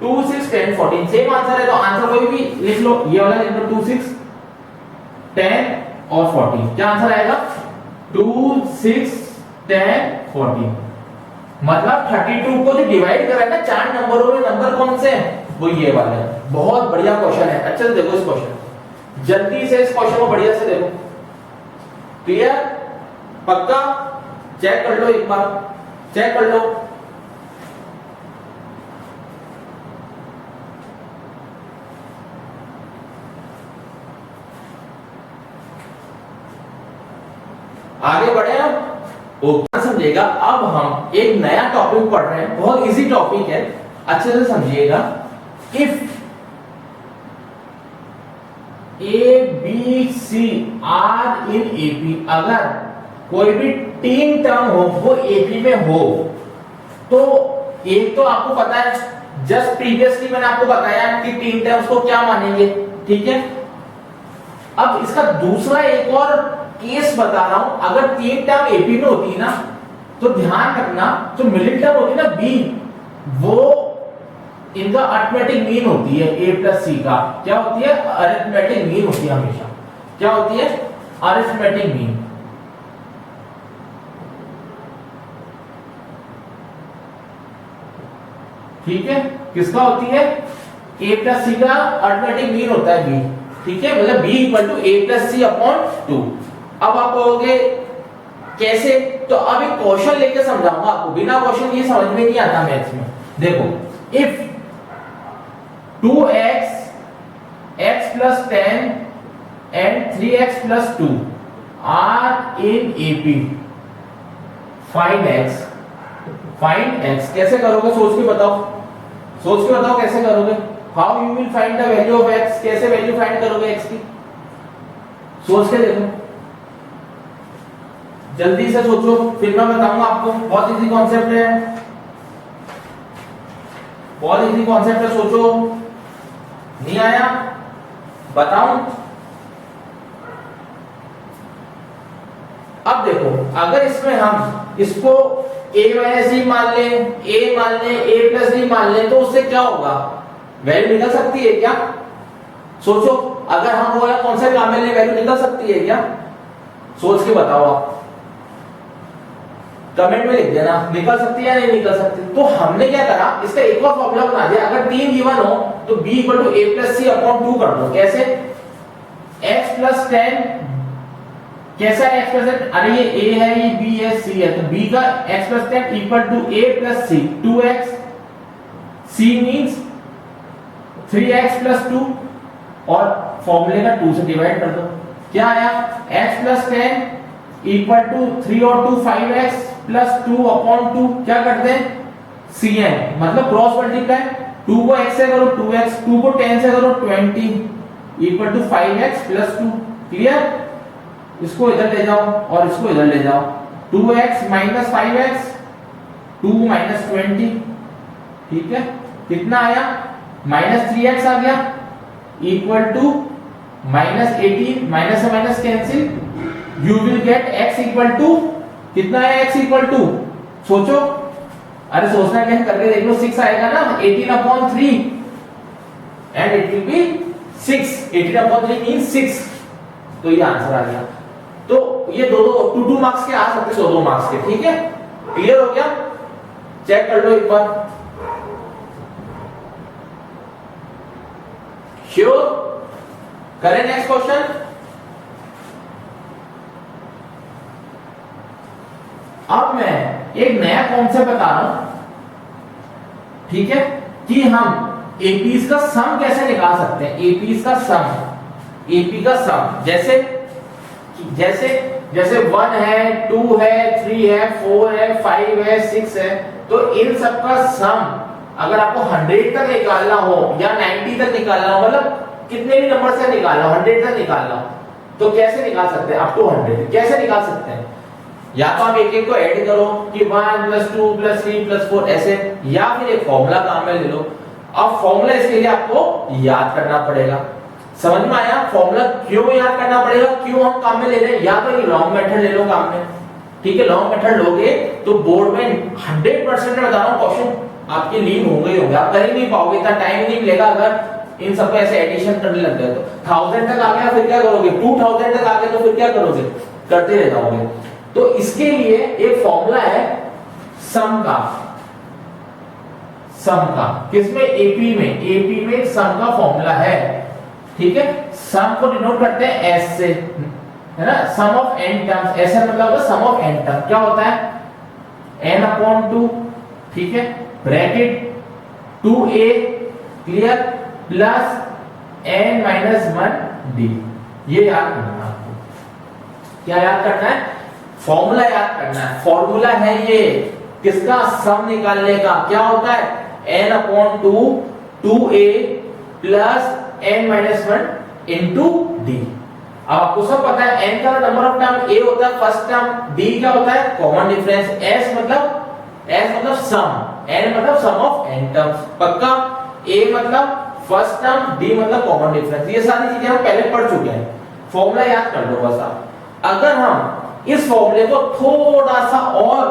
2 6 10 14 सेम आंसर है। तो आंसर कोई भी लिख लो, ये वाला लिख लो, 2 6 10 और 14। क्या आंसर आएगा? 2 6 10 14। मतलब 32 को जो डिवाइड करा है ना 4 नंबरों में, नंबर कौन से हैं? वो ये वाले हैं। बहुत बढ़िया क्वेश्चन है। अच्छे से देखो इस क्वेश्चन, जल्दी से इस क्वेश्चन को बढ़िया से देखो। क्लियर? पक्का? चेक कर लो, एक बार चेक कर लो। आगे बढ़े हम। ओके, समझिएगा। अब हम एक नया टॉपिक पढ़ रहे हैं, बहुत इजी टॉपिक है, अच्छे से समझिएगा। If A B C are in AP, अगर कोई भी 3 टर्म हो वो एपी में हो, तो एक तो आपको पता है, जस्ट प्रीवियसली मैंने आपको बताया कि 3 टर्म्स को क्या मानेंगे। ठीक है, अब इसका दूसरा एक और केस बता रहा हूं। अगर 3 टर्म एपी में होती है ना, तो ध्यान रखना, जो मिडिल टर्म होती है ना बी, वो इनका अरिथमेटिक मीन होती है। a + c का क्या होती है? अरिथमेटिक मीन होती है हमेशा। क्या होती है? Arithmetic mean. ठीक है, किसका होती है? a + c का अरिथमेटिक मीन होता है b। ठीक है, मतलब b = a + c/2। अब आप कहोगे कैसे? तो अब एक क्वेश्चन लेके समझाऊंगा आपको, बिना क्वेश्चन ये समझ में नहीं आता मैथ्स में। देखो, if 2x x + 10 and 3x + 2 are in AP, find x। Find x कैसे करोगे? सोच के बताओ, सोच के बताओ कैसे करोगे? How you will find the value of x? कैसे वैल्यू फाइंड करोगे x की? सोच के देखो, जल्दी से सोचो, फिर मैं बताऊंगा आपको। बहुत इजी कॉन्सेप्ट है, बहुत इजी कॉन्सेप्ट है, सोचो। नहीं आया? बताऊं? अब देखो अगर इसमें हम इसको a माइनस डी मान लें, a प्लस डी मान लें, तो उससे क्या होगा, वैल्यू निकल सकती है क्या? सोचो, अगर हम वो कौन से काम में वैल्यू निकल सकती है क्या? सोच के बताओ आप, कमेंट में लिख देना, निकल सकती है या नहीं निकल सकती। तो हमने क्या करा, इसका एक और फॉर्मूला बना दिया, अगर 3 गिवन हो तो b equal to a plus C upon 2 कर दो। कैसे? x प्लस 10, कैसा है x प्लस 10? अरे ये a है, ये b है, c है, तो b का x plus 10 equal to a plus c, 2x, c means 3x plus 2 और फॉर्मूले का 2 से डिवाइड कर दो। क्या आया? x प्लस 10 इक्वल टू 3 और 2 5x प्लस 2 अपॉन 2, क्या करते हैं, cn, मतलब क्रॉस मल्टीप्लाई, 2 को x से करो 2x, 2 को 10 से करो 20 equal to 5x plus 2। Clear? इसको इधर ले जाओ और इसको इधर ले जाओ, 2x माइनस 5x, 2 माइनस 20, ठीक है, कितना आया, माइनस 3x आ गया इक्वल टू माइनस 18, माइनस से minus cancel, you will get x equal to, कितना है x इक्वल टू, सोचो, अरे सोचना क्या है, करके देख लो, 6 आएगा ना, 18 upon 3 and it will be 6, 18 upon 3 means 6, तो ये आंसर आ गया। तो ये दो मार्क्स के आ सकते, 2 मार्क्स के, ठीक है, क्लियर हो गया? चेक कर लो एक बार, श्योर? करें नेक्स्ट क्वेश्चन। अब मैं एक नया कॉन्सेप्ट बता रहा हूं, ठीक है, कि हम एपीज का सम कैसे निकाल सकते हैं। एपीज का सम, एपी का सम, जैसे जैसे जैसे 1 है, 2 है, 3 है, 4 है, 5 है, 6 है, तो इन सब का सम अगर आपको 100 तक निकालना हो या 90 तक निकालना हो, मतलब कितने भी नंबर से निकालना हो, 100 तक निकालना हो, तो कैसे निकाल सकते हैं? अप टू 100 कैसे निकाल सकते हैं? या तो आप एक एक को ऐड करो कि 1 प्लस 2 प्लस 3 प्लस 4 ऐसे, या फिर एक फॉर्मूला काम में ले लो। अब फॉर्मूला इसके लिए आपको याद करना पड़ेगा। समझ में आया? फॉर्मूला क्यों याद करना पड़ेगा, क्यों हम काम में ले रहे हैं? या तो ये लॉन्ग मेथड ले लो काम में, ठीक है, लॉन्ग मेथड लोगे तो बोर्ड में 100% में बता रहा हूं क्वेश्चन आपके लीव होंगे ही होंगे, आप कर ही नहीं पाओगे, इतना टाइम नहीं मिलेगा अगर इन सबको ऐसे एडिशन करने लग गए तो। 1000 तक आ गया फिर क्या करोगे, 2000 तक आ गए तो फिर क्या करोगे, करते रह जाओगे। तो इसके लिए एक फॉर्मूला है सम का, सम का, किसमें, एपी में, एपी में सम का फॉर्मूला है, ठीक है। सम को डिनोट करते हैं एस से, है ना, सम ऑफ n टर्म्स, ऐसा मतलब होगा सम ऑफ n टर्म, क्या होता है, n अपॉन 2, ठीक है, bracket 2a, clear, plus n minus 1d, ये याद करना है आपको। क्या याद करना है? फॉर्मूला याद करना है। फॉर्मूला है ये किसका, सम निकालने का, क्या होता है, n upon 2, 2a plus n minus 1 into d। अब आपको सब पता है n का नंबर ऑफ टर्म, a होता है फर्स्ट टर्म, d क्या होता है, कॉमन डिफरेंस, s मतलब सम, n मतलब सम ऑफ n टर्म्स, पक्का, a मतलब फर्स्ट टर्म, d मतलब कॉमन डिफरेंस। ये सारी चीजें हम पहले पढ़ चुके हैं, फॉर्मूला याद कर लो बस आप। अगर हम इस फॉर्मूले को थोड़ा सा और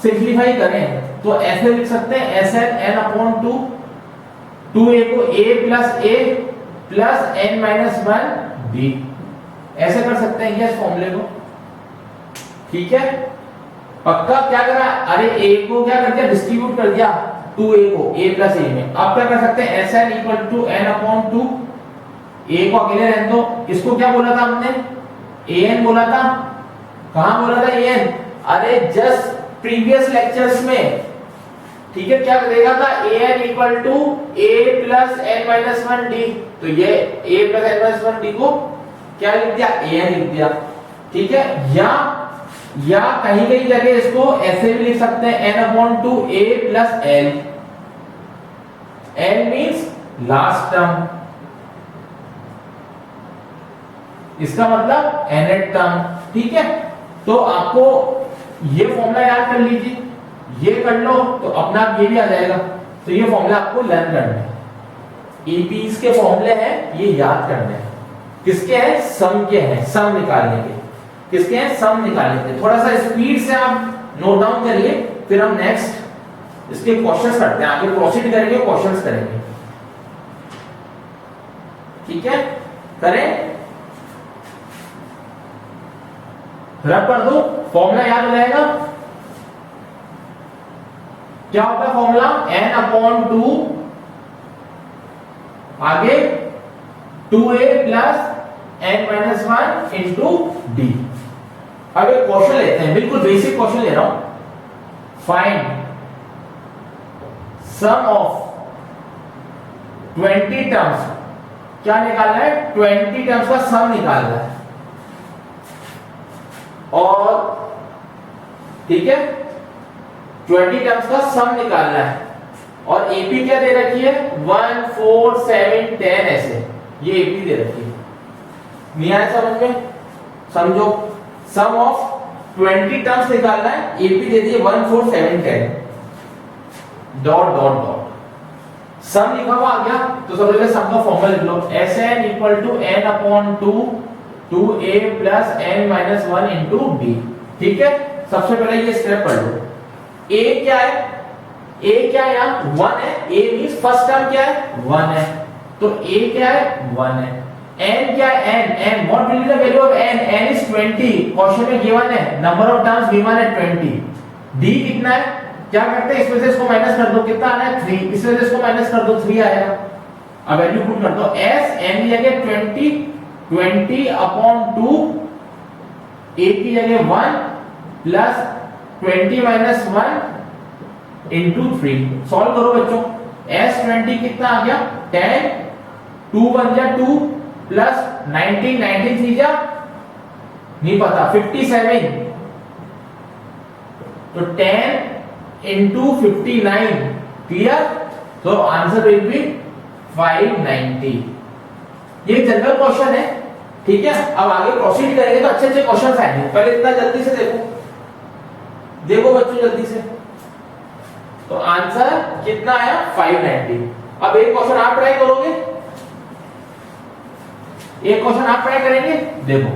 सिंपलीफाई करें तो ऐसे लिख सकते हैं, Sn n अपॉन 2, 2a को a plus n minus 1d, ऐसे कर सकते हैं इस फॉर्मूले को, ठीक है, पक्का। क्या करा, अरे a को क्या कर दिया, डिस्ट्रीब्यूट कर दिया 2a को a प्लस a में। अब क्या कर सकते हैं, Sn equal to n upon 2, a को अकेले रहने दो, इसको क्या बोला था हमने, an बोला था, कहां बोला था an, अरे जस्ट प्रीवियस लेक्चर्स में, ठीक है, क्या देगा था, an equal to a plus n minus 1d, तो ये a plus n minus 1d को क्या लिख दिया, an लिख दिया, ठीक है। या कहीं कहीं जगह इसको ऐसे भी लिख सकते हैं, n upon 2 a plus l, l means last term, इसका मतलब nth टर्म, ठीक है। तो आपको ये फॉर्मूला याद कर लीजिए, ये कर लो तो अपना ये भी आ जाएगा। तो ये फॉर्मूला आपको लर्न करना है, ईपीज के फॉर्मूले हैं, ये याद करने हैं, किसके हैं, सम के हैं, सम निकालने के, किसके हैं, सम निकालने थे। थोड़ा सा स्पीड से आप नोट डाउन करिए, फिर हम नेक्स्ट इसके क्वेश्चंस करते हैं, आगे प्रोसीड करेंगे, क्वेश्चंस करेंगे। ठीक है, करें, रब कर दो, फॉर्मूला याद हो जाएगा। क्या होता है फॉर्मूला, n/2 आगे 2a plus n-1 into D. अब एक क्वेश्चन लेते हैं, बिल्कुल बेसिक क्वेश्चन ले रहा हूं। फाइंड सम ऑफ 20 टर्म्स, क्या निकालना है, 20 टर्म्स का सम निकालना है। और ठीक है, 20 टर्म्स का सम निकालना है, और एपी क्या दे रखी है, 1 4 7 10 ऐसे, ये एपी दे रखी है। नहीं आया समझ में, समझो, सम ऑफ 20 टर्म्स निकालना है, एपी दे दिए 1 4 7 10 डॉट डॉट डॉट, सम लिखा हुआ आ गया। तो सबसे पहले सम का फॉर्मूला लिख लो, Sn equal to n/2 2a plus n-1 into d. ठीक है, सबसे पहले ये स्टेप पढ़ लो। a क्या है, a क्या है, यहाँ 1 है, a मींस फर्स्ट टर्म क्या है, 1 है, तो a क्या है, 1 है। n क्या है, n what will be the value of n is 20, question में गिवन है, नंबर ऑफ टर्म्स गिवन है 20। d कितना है, क्या करते हैं, इसमें से इसको माइनस कर दो, कितना आना है 3, इसमें से इसको माइनस कर दो 3 आएगा। अब वैल्यू पुट कर दो, s n की जगह 20/2, a की जगह 1 प्लस 20-1 इंटू 3। सॉल्व करो बच्चों, s20 कितना आ गया 10, 2 1 जा 2 प्लस 19 19 3 जा नहीं पता 57, तो 10 इंटू 59, क्लियर। तो आंसर विल बी 590। ये जनरल क्वेश्चन है, ठीक है। अब आगे प्रोसीड करेंगे तो अच्छे अच्छे क्वेश्चन आएंगे, पहले इतना जल्दी से देखो बच्चों जल्दी से। तो आंसर कितना आया 590। अब एक क्वेश्चन आप ट्राई करोगे, एक क्वेश्चन आप ट्राई करेंगे, देखो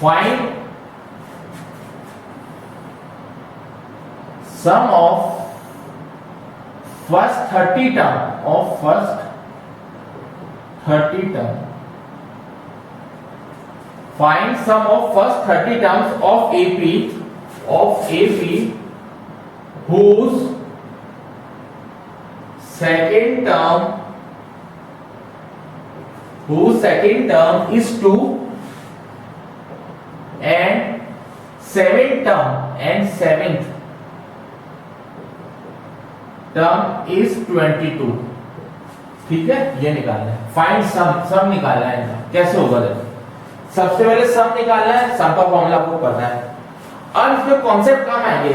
find sum of first 30 term of first 30 term. Find sum of first 30 terms of AP whose second term is 2 and seventh term is 22। ठीक है, ये निकालना है, फाइंड सम निकालना है इनका। कैसे होगा देखो, सबसे पहले सम निकालना है, सम का फॉर्मूला आपको पता है। अब इसमें कॉन्सेप्ट काम आएंगे,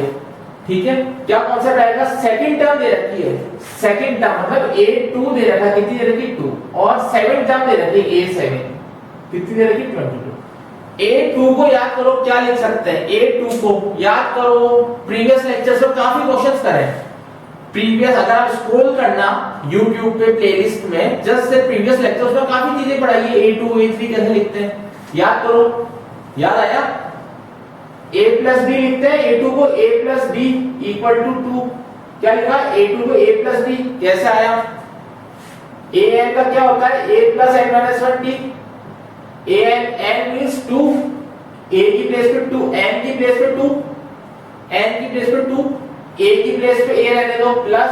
ठीक है। क्या कॉन्सेप्ट आएगा, सेकंड टर्म दे रखी है, सेकंड टर्म मतलब a2 दे रखा है, कितनी दे रखी 2, और सेकंड टर्म दे रखी है a7, कितनी दे रखी 22। a2 को याद करो, क्या लिख सकते हैं, a2 को याद करो, प्रीवियस लेक्चर्स में काफी क्वेश्चंस करे प्रीवियस, अगर आप स्क्रॉल करना YouTube पे प्लेलिस्ट में, जस्ट से प्रीवियस लेक्चर्स में काफी चीजें पढ़ाई है, a2 a3 कैसे लिखते हैं, याद करो, याद आया। a प्लस d लिखते हैं, a2 को a plus d equal to 2, क्या लिखा, a2 को a प्लस d, कैसे आया, an का क्या होता है, a plus n-1d, an means 2, a की प्लेस पे 2, n की प्लेस पे 2, n की प्लेस पे 2, a की प्लेस पे a रहने दो, प्लस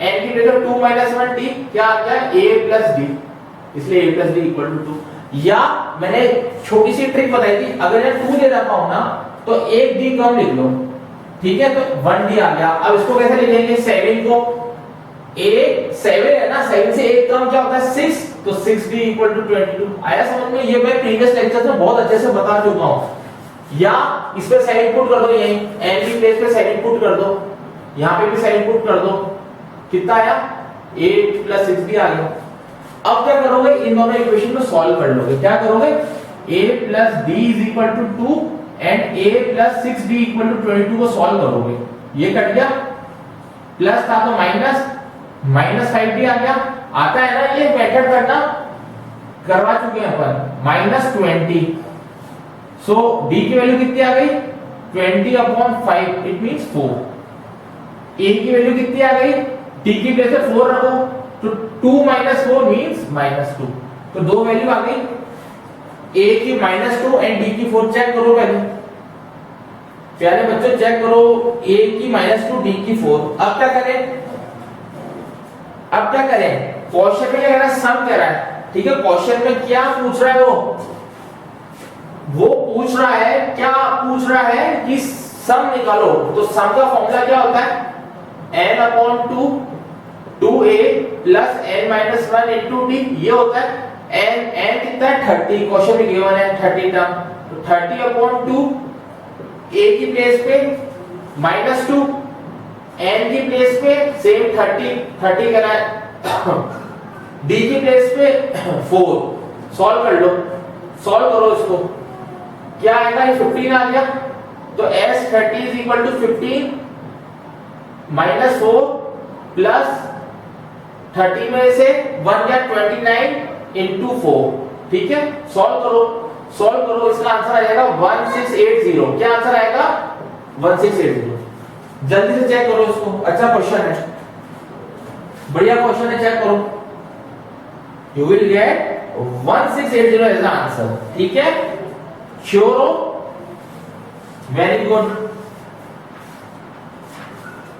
n की प्लेस पे 2-1d, क्या आ गया a प्लस d, इसलिए a plus d equal to 2। या मैंने छोटी सी ट्रिक बताई थी, अगर ये 2 दे रखा हूं ना तो एक d कम लिख लो, ठीक है, तो 1d आ गया। अब इसको कैसे लिखेंगे, 7 को a 7 है ना, 7 से एक कम क्या होता है 6, तो 6d इक्वल टू 22। आया समझ में, ये मैं प्रीवियस लेक्चर में बहुत अच्छे से बता चुका हूं। या इस पे 7 पुट कर दो, यहीं n की प्लेस पे 7 पुट कर दो, यहाँ पे भी 7 पुट कर दो, कितना आया 8 प्लस 6d आ गया। अब क्या करोगे, इन दोनों इक्वेशन को सॉल्व कर लोगे, क्या करोगे, a plus d is equal to 2 and a plus 6d equal to 22 को सॉल्व करोगे, ये कट गया, प्लस था तो माइनस, -5d आ गया, आता है ना ये मेथड करना, करवा चुके हैं अपन, -20। सो d की वैल्यू कितनी आ गई 20/5, इट मींस 4। a की वैल्यू कितनी आ गई, d की प्लेस पे 4 रखो तो 2 - 4 मींस -2। तो दो वैल्यू आ गई, a की -2 एंड d की 4। चेक करो पहले प्यारे बच्चों, चेक करो a की -2 d की 4। अब क्या करें, अब क्या करें, क्वेश्चन में क्या सम कह रहा है, ठीक है। क्वेश्चन में क्या पूछ रहा है, वो पूछ रहा है, क्या पूछ रहा है कि सम निकालो। तो सम का फॉर्मूला क्या होता है, n/2 2a plus n-1 into d, ये होता है। n कितना है 30, क्वेश्चन में गिवन है 30 टर्म, तो 30/2 a की प्लेस पे -2, n की प्लेस पे सेम 30 करा है, d की प्लेस पे 4। सॉल्व कर लो, सॉल्व करो इसको, क्या आएगा, ये 15 आ गया। तो s30 = 15 - 4 प्लस 30 में से 1 या 29 × 4, ठीक है। सॉल्व करो, सॉल्व करो, इसका आंसर आ जाएगा 1680। क्या आंसर आएगा 1680। जल्दी से चेक करो इसको, अच्छा क्वेश्चन है, बढ़िया क्वेश्चन है, चेक करो। You will get 1680 as the answer, ठीक है। श्योर हो, वेरी गुड।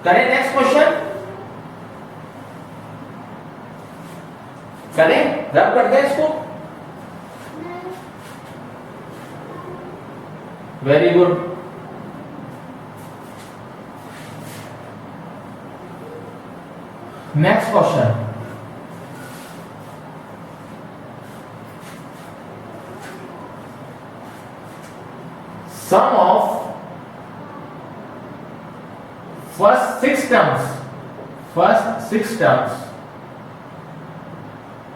करें नेक्स्ट क्वेश्चन, करें, रब करते हैं इसको, very good. Next question, sum of first 6 terms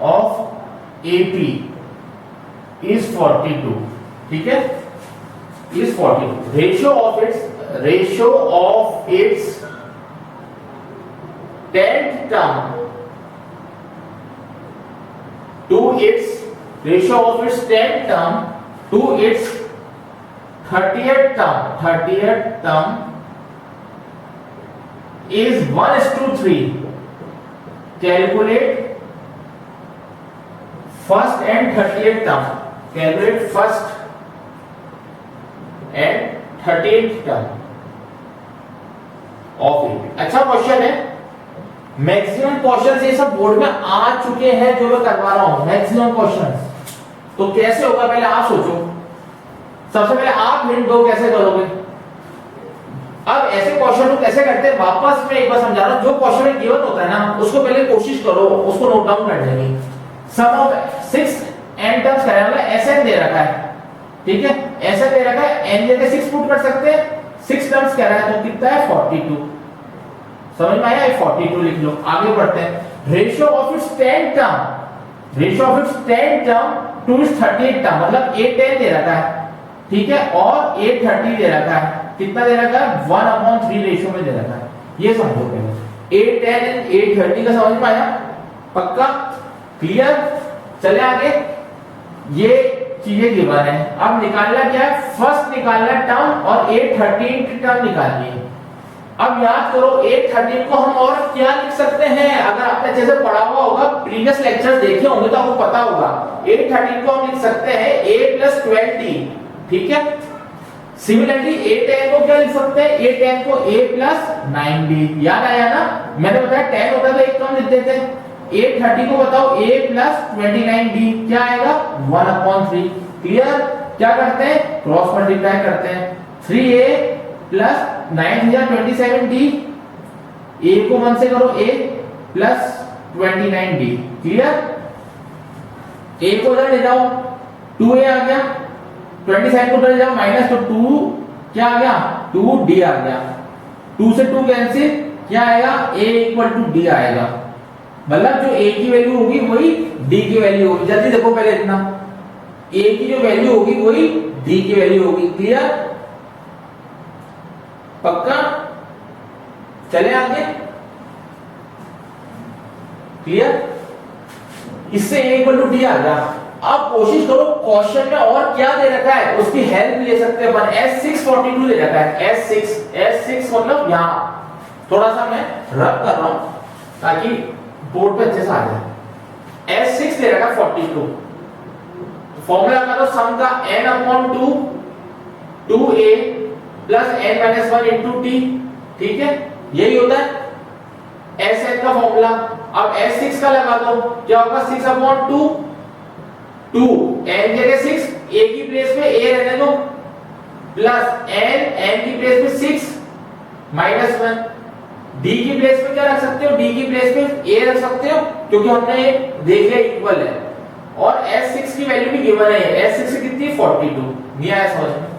of AP is 42, ठीक है, is 42। ratio of its 10th term to its 10th term to its 30th term is 1:3। Calculate first and 30th term, calculate first and 30th term of it। अच्छा क्वेश्चन है, मैक्सिमम क्वेश्चंस ये सब बोर्ड में आ चुके हैं जो मैं करवा रहा हूं, मैक्सिमम क्वेश्चंस। तो कैसे होगा पहले आप सोचो, सबसे पहले आप हिंट दो कैसे करोगे। अब ऐसे क्वेश्चन को कैसे करते हैं, वापस मैं एक बार समझा रहा हूं। जो क्वेश्चन में गिवन होता है ना, उसको पहले कोशिश करो उसको नोट डाउन करने की। सम ऑफ 6 n टर्म्स कराया वाला Sn दे रखा है, ठीक है, Sn दे रखा है, n जगह 6 पुट कर सकते हैं, 6 टर्म्स कह रहा है तो कितना है 42। समझ में आया, 42 लिख लो। आगे बढ़ते हैं, ratio of its 10 term to its 30th term, मतलब 810 दे रखा है, ठीक है, और 830 दे रखा है। कितना दे रखा है 1/3 रेशियो में दे रखा है। ये समझो पहले, 810 एंड 830 का समझ में आया, पक्का क्लियर। चले आगे, ये चीजें गिवन है। अब निकालना क्या है, फर्स्ट निकालना टर्म और 813 टर्म निकालनी है। अब याद करो 813 को हम और क्या लिख सकते हैं, अगर आपने अच्छे से पढ़ा हुआ होगा, प्रीवियस लेक्चर्स देखे होंगे तो आपको पता होगा। 813 को हम लिख सकते हैं a + 12t, ठीक है। सिमिलरली 810 को क्या लिख सकते हैं, 810 को a + 9d। याद आया ना, मैंने बताया 10 होता तो एक कम लिख देते हैं। 830 को बताओ a + 29d, क्या आएगा 1/3। क्लियर। क्या करते हैं, क्रॉस मल्टीप्लाई करते हैं, 3a + 9 × 27d, a को 1 से करो, a + 29d। क्लियर। a को उधर ले जाओ, 2a आ गया, 27 को उधर ले जाओ माइनस, तो 2 क्या आ गया 2d आ गया। 2 से 2 कैंसिल, क्या आएगा a = d आएगा। मतलब जो a की वैल्यू होगी वही d की वैल्यू होगी। जल्दी देखो पहले इतना, a की जो वैल्यू होगी वही d की वैल्यू होगी। क्लियर, पक्का। चले आगे, क्लियर? इससे a इक्वल टू d आ गया। अब कोशिश करो क्वेश्चन में और क्या दे रखा है उसकी हेल्प ले सकते हैं अपन। S642 दे रखा है, S6 मतलब यहाँ थोड़ा सा मैं रब कर रहा हूं ताकि बोर्ड पे अच्छे से आ जाए। S6 दे रखा है 42, फॉर्मूला लगा दो सम का n upon 2 2a plus n minus 1 into t, ठीक है, यही होता है Sn का फॉर्मूला। अब S6 का लगा दो, क्या होगा 6 अपॉन 2 2 n जगह 6, a की प्लेस पे a रहने दो, प्लस n की प्लेस पे 6 माइनस 1, d की प्लेस पे क्या रख सकते हो, d की प्लेस पे a रख सकते हो क्योंकि हमने देख लिया इक्वल है, और S6 की वैल्यू भी गिवन है, S6 से कितनी 42। नहीं आया समझ में?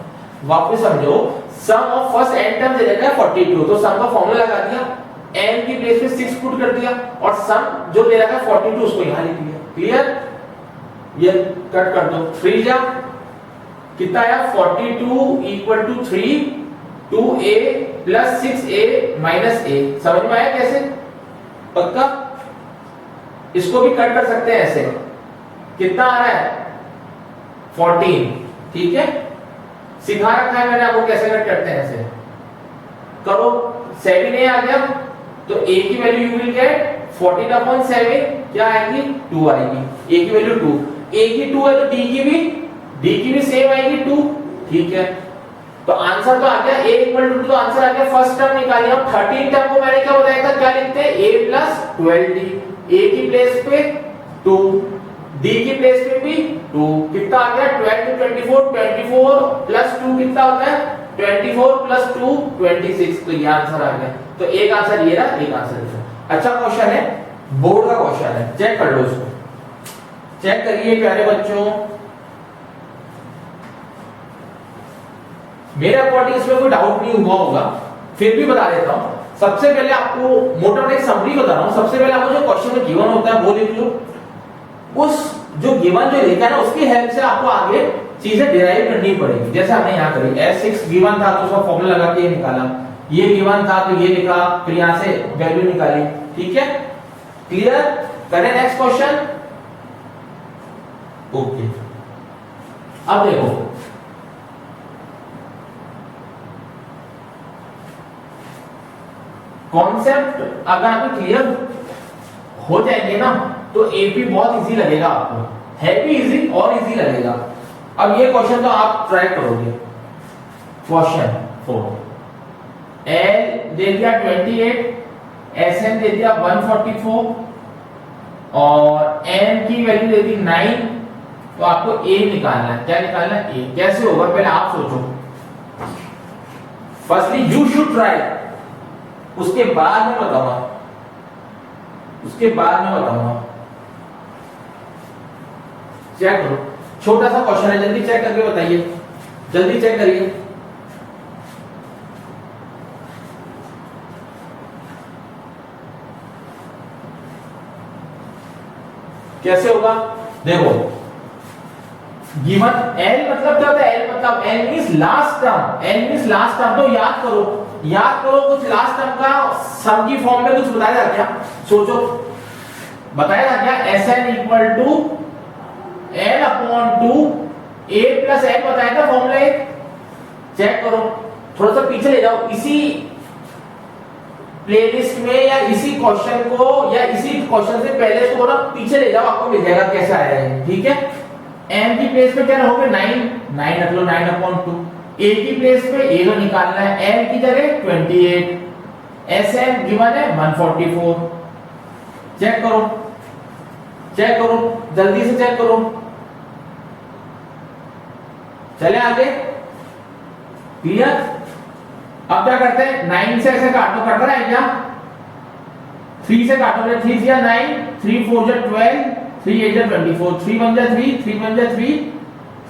वापस समझो, सम ऑफ फर्स्ट n टर्म दे रखा है 42, तो सम का फॉर्मूला लगा दिया, n की प्लेस पे 6 पुट कर दिया और सम जो दे रखा है 42 उसको यहां लिख दिया। क्लियर? ये कट कर दो, 3 जा कितना आया 42 equal to 3 2a plus 6a minus a। समझ में आया कैसे? पक्का? इसको भी कट कर सकते हैं ऐसे, कितना आ रहा है 14, ठीक है, सिखा रखा है मैंने आपको कैसे कट करते हैं ऐसे। करो 7a आ गया तो a की value you will gate 14 upon 7 क्या आएगी 2 आएगी, a की वैल्यू 2, a की 2 है तो d की भी सेम आएगी 2, ठीक है। तो आंसर तो आ गया a इक्वल टू 2, तो आंसर आ गया फर्स्ट टर्म निकालिए। अब 13 टर्म को मैंने क्या बताया था, क्या लिखते हैं a प्लस 12d, a की प्लेस पे 2 d की प्लेस पे भी 2, कितना आ गया 12 to 24 24 प्लस 2 कितना होता है 24 प्लस 2 26, तो ये आंसर आ गया। तो एक आंसर ये रहा, एक आंसर ये रहा। अच्छा क्वेश्चन है, बोर्ड का क्वेश्चन है, चेक कर लो इसको, चेक करिए प्यारे बच्चों। मेरे अकॉर्डिंग इसमें कोई डाउट नहीं हुआ होगा, फिर भी बता देता हूं। सबसे पहले आपको मोटा मोटा एक समरी बता रहा हूं। सबसे पहले आपको जो क्वेश्चन में गिवन होता है वो लिख लो, उस जो गिवन जो लिखा है ना उसकी हेल्प से आपको आगे चीजें डिराइव करनी पड़ेगी। जैसे हमने यहाँ करी, S6 गिवन था तो उसका फॉर्मूला लगा के निकाला, ये गिवन था तो ये लिखा, फिर यहाँ से वैल्यू निकाली, ठीक है। क्लियर? करें नेक्स्ट क्वेश्चन। ओके, अब देखो कॉन्सेप्ट अगर आपको क्लियर हो जाएंगे ना तो एपी बहुत इजी लगेगा आपको, है भी इजी और इजी लगेगा। अब ये क्वेश्चन तो आप ट्राई करोगे। क्वेश्चन 4, एल दे दिया 28, एसएन दे दिया 144 और एन की वैल्यू दे दी 9, तो आपको ए निकालना है। क्या निकालना है? ए। कैसे होगा पहले आप सोचो। फर्स्टली यू शुड ट्राई, उसके बाद मैं बताऊंगा, उसके बाद मैं बताऊंगा। चेक करो, छोटा सा क्वेश्चन है, जल्दी चेक करके बताइए, जल्दी चेक करिए। कैसे होगा देखो, गिवन L मतलब क्या होता है, L मतलब L means last term, L means last term. तो याद करो कुछ लास्ट टर्म का सम की फॉर्म में कुछ बताया था क्या? सोचो, बताया था क्या? Sn equal to L upon 2 A plus N बताया था फॉर्मूला एक। चेक करो, थोड़ा सा पीछे ले जाओ, इसी प्लेलिस्ट में या इसी क्वेश्चन को या इसी क्वेश्चन से पहले इसको थोड़ा पीछे ले जाओ, आपको मिल जाएगा कैसा आया है, ठीक है। n की प्लेस पे क्या रखोगे 9 रख लो, 9 अपॉन 2। a की प्लेस पे a को निकालना है, n की जगह 28, sn गिवन है 144। चेक करो जल्दी से चेक करो, चले आगे। क्लियर? अब क्या करते हैं, 9 से ऐसे काट दो, कट रहा है क्या? 3 से काटोगे, 3 या 9, 3 4 जा 12, 3 8 जा 24, 3 1 जा 3, 3 1 जा 3,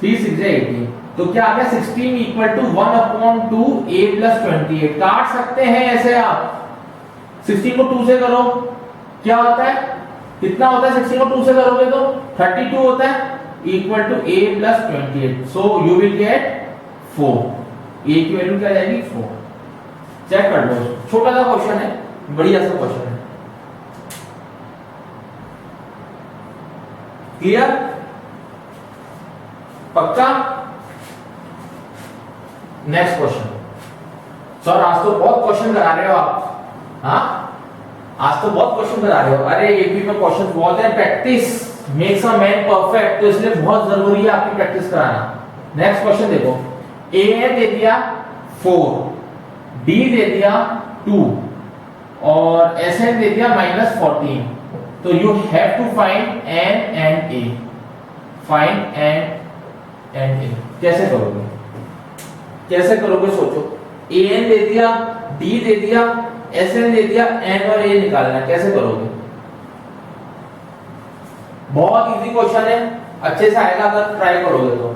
3 6 जा 18। तो क्या आ गया 16 equal to 1 upon 2 a plus 28। काट सकते हैं ऐसे आप, 16 को 2 से करो, क्या होता है, कितना होता है 16 को 2 से करोगे तो 32 होता है, equal to a plus 28। So you will get 4, a की वैल्यू क्या जाएगी 4। चेक कर लो, छोटा सा क्वेश्चन है, बढ़िया सा क्वेश्चन है। क्लियर? पक्का? Next question. सर आज तो बहुत क्वेश्चन करा रहे हो आप, हाँ आज तो बहुत क्वेश्चन करा रहे हो। अरे एपी में क्वेश्चन बहुत है, practice makes a man perfect, तो इसलिए बहुत जरूरी है आपकी प्रैक्टिस कराना। नेक्स्ट क्वेश्चन देखो, ए दे दिया 4, डी दे दिया 2 और एस एन दे दिया -14, तो you have to find n and a. Find n and a कैसे करोगे? कैसे करोगे सोचो। ए एन दे दिया, डी दे दिया, एस एन दे दिया, एन और ए निकालना है, कैसे करोगे? बहुत इजी क्वेश्चन है, अच्छे से आएगा अगर ट्राई करोगे तो।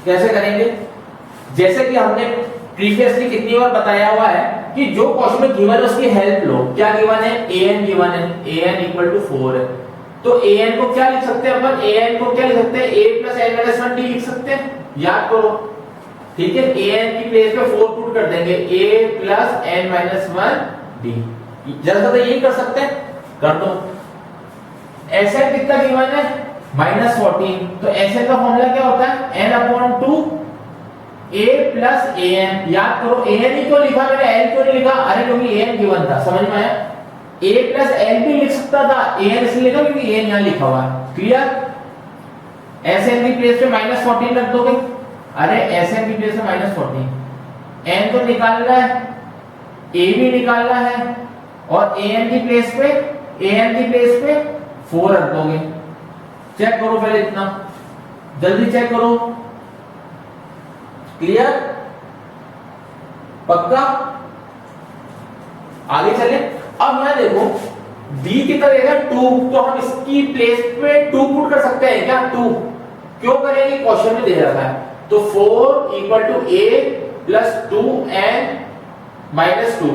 कैसे करेंगे? जैसे कि हमने प्रीवियसली कितनी बार बताया हुआ है कि जो क्वेश्चन में गिवन है उसकी हेल्प लो। क्या गिवन है? ए एन गिवन है, ए एन इक्वल टू 4 है, तो ए एन को क्या लिख सकते हैं अपन? ए एन को क्या लिख सकते हैं? ए प्लस एन माइनस 1 डी लिख सकते हैं, याद करो। ठीक है, ए एन की प्लेस पे 4 पुट कर देंगे, ए प्लस एन माइनस 1 डी। जैसा तो यही कर सकते हैं, कर दो। एस एन कितना गिवन है? -14, तो एस एन का फॉर्मूला क्या होता है? n upon 2 a plus a n. याद करो, ए एन ही क्यों लिखा मैंने, एल क्यों नहीं लिखा? अरे क्योंकि ए एन गिवन था, समझ में आया? a प्लस एल भी लिख सकता था, ए एन इसलिए लिखा क्योंकि ए एन यहां लिखा हुआ है। क्लियर? एस एन की प्लेस पे -14 रख दोगे। अरे एस एन की प्लेस पे -14, n तो निकालना है, a भी निकालना है, और ए एन की प्लेस पे 4 रख दोगे। चेक करो पहले इतना, जल्दी चेक करो। क्लियर? पक्का? आगे चले। अब यहां देखो, डी कितना देगा? 2, तो हम इसकी प्लेस पे 2 पुट कर सकते हैं क्या? 2 क्यों करेंगे? क्वेश्चन में दे रखा है, तो 4 इक्वल टू a प्लस 2n माइनस 2,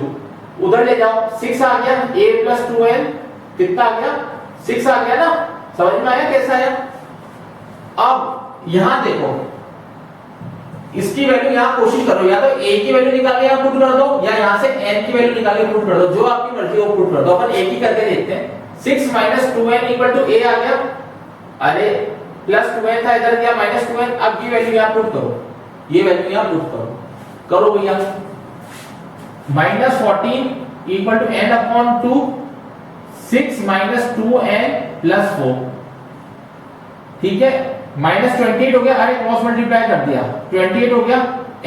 उधर ले जाओ, 6 आ गया। a प्लस 2n कितना आ गया? 6 आ गया ना? समझ में आया कैसा है? अब यहां देखो, इसकी वैल्यू यहां कोशिश करो, या तो a की वैल्यू निकाल के यहां पुट कर दो, या यहां से n की वैल्यू निकाल के पुट कर दो, जो आपकी मर्जी हो पुट कर दो। अपन a की करके देखते हैं। 6 minus 2n equal to a आ गया। अरे प्लस 2n था, इधर दिया -2n, अब की वैल्यू यहां पुट करो, ये वैल्यू यहां पुट करो, करो भैया। -14 equal to n upon 2, 6 minus 2n plus 4, ठीक है। -28 हो गया, अरे क्रॉस मल्टीप्लाई कर दिया, 28 हो गया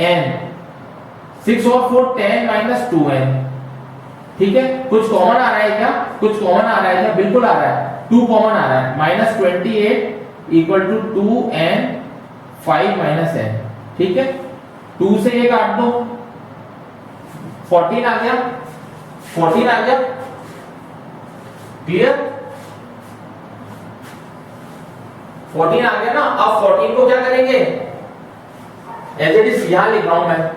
n, 6 और 4 10 माइनस 2n, ठीक है। कुछ कॉमन आ रहा है क्या? कुछ कॉमन आ रहा है क्या? बिल्कुल आ रहा है, 2 कॉमन आ रहा है। -28 equal to 2n 5 minus n, ठीक है। 2 से ये काट दो, 14 आ गया, 14 आ गया। क्लियर? 14 आ गया ना। अब 14 को क्या करेंगे? एज इट इज यहां लिख रहा हूं मैं,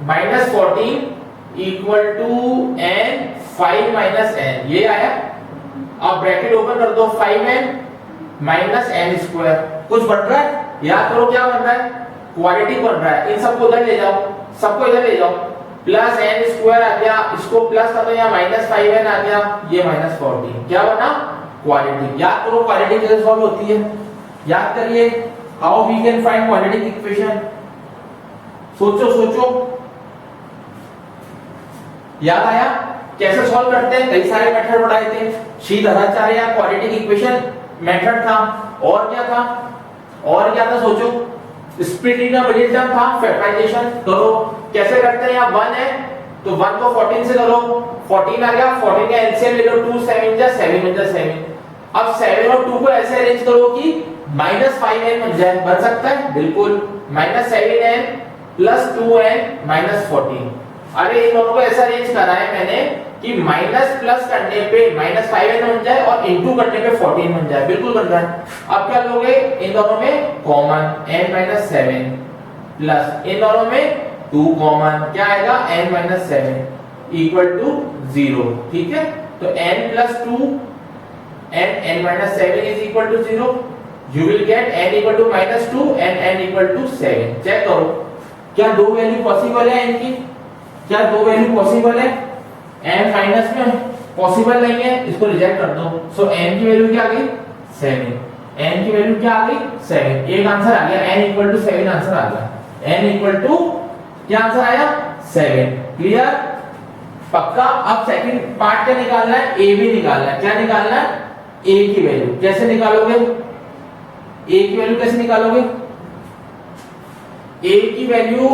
-14 equal to n 5 minus n, ये आया। अब ब्रैकेट ओपन कर दो, 5n माइनस n स्क्वायर। कुछ बन रहा है? याद करो क्या बन रहा है? क्वाड्रेटिक बन रहा है। इन सबको उधर ले जाओ, सबको इधर ले जाओ, प्लस n स्क्वायर आ गया, इसको प्लस कर दो, यहाँ -5n आ गया, ये -14, क्या बना? क्वाड्रेटिक। याद करो क्वाड्रेटिक कैसे सॉल्व होती है, याद करिए। How we can find quadratic equation, सोचो सोचो, याद आया? कैसे सॉल्व करते हैं? कई सारे मेथड बताए थे, श्रीधराचार्य या क्वाड्रेटिक इक्वेशन मेथड था, और क्या था? और क्या था सोचो? स्प्लिटिंग था, फैक्टराइजेशन करो। कैसे करते हैं? यहाँ 1 है तो 1 को 14 से करो, 14 आ गया, 14 का एलसीएम ले लो, 2 7 जा 7 जा 7। अब 7 और 2 को ऐसे अरेंज करो कि -5n बन जाए, बन सकता है? बिल्कुल। -7n plus 2n minus 14। अरे इन दोनों को ऐसा अरेंज करा है मैंने कि माइनस प्लस करने पे -5n बन जाए और इनटू करने पे 14 बन जाए, बिल्कुल बन रहा है। अब क्या लोगे? इन दोनों में कॉमन n 7 प्लस इन दोनों में 2 कॉमन, क्या आएगा? n 7 इक्वल टू 0, ठीक है। तो n plus 2 n 7 is equal to 0, you will get n equal to -2 and n equal to 7। Check करो क्या दो वैल्यू पॉसिबल है n की? क्या दो वैल्यू पॉसिबल है? n माइनस में पॉसिबल नहीं है, इसको रिजेक्ट कर दो। सो n की वैल्यू क्या आ गई? 7। n की वैल्यू क्या आ गई 7, एक आंसर आ गया n इक्वल टू 7 आंसर आ गया, n इक्वल टू क्या आंसर आया 7। क्लियर, पक्का। अब सेकंड पार्ट क्या निकालना है, a भी निकालना है। क्या निकालना है, a की वैल्यू। कैसे निकालोगे, a की वैल्यू कैसे निकालोगे, a की वैल्यू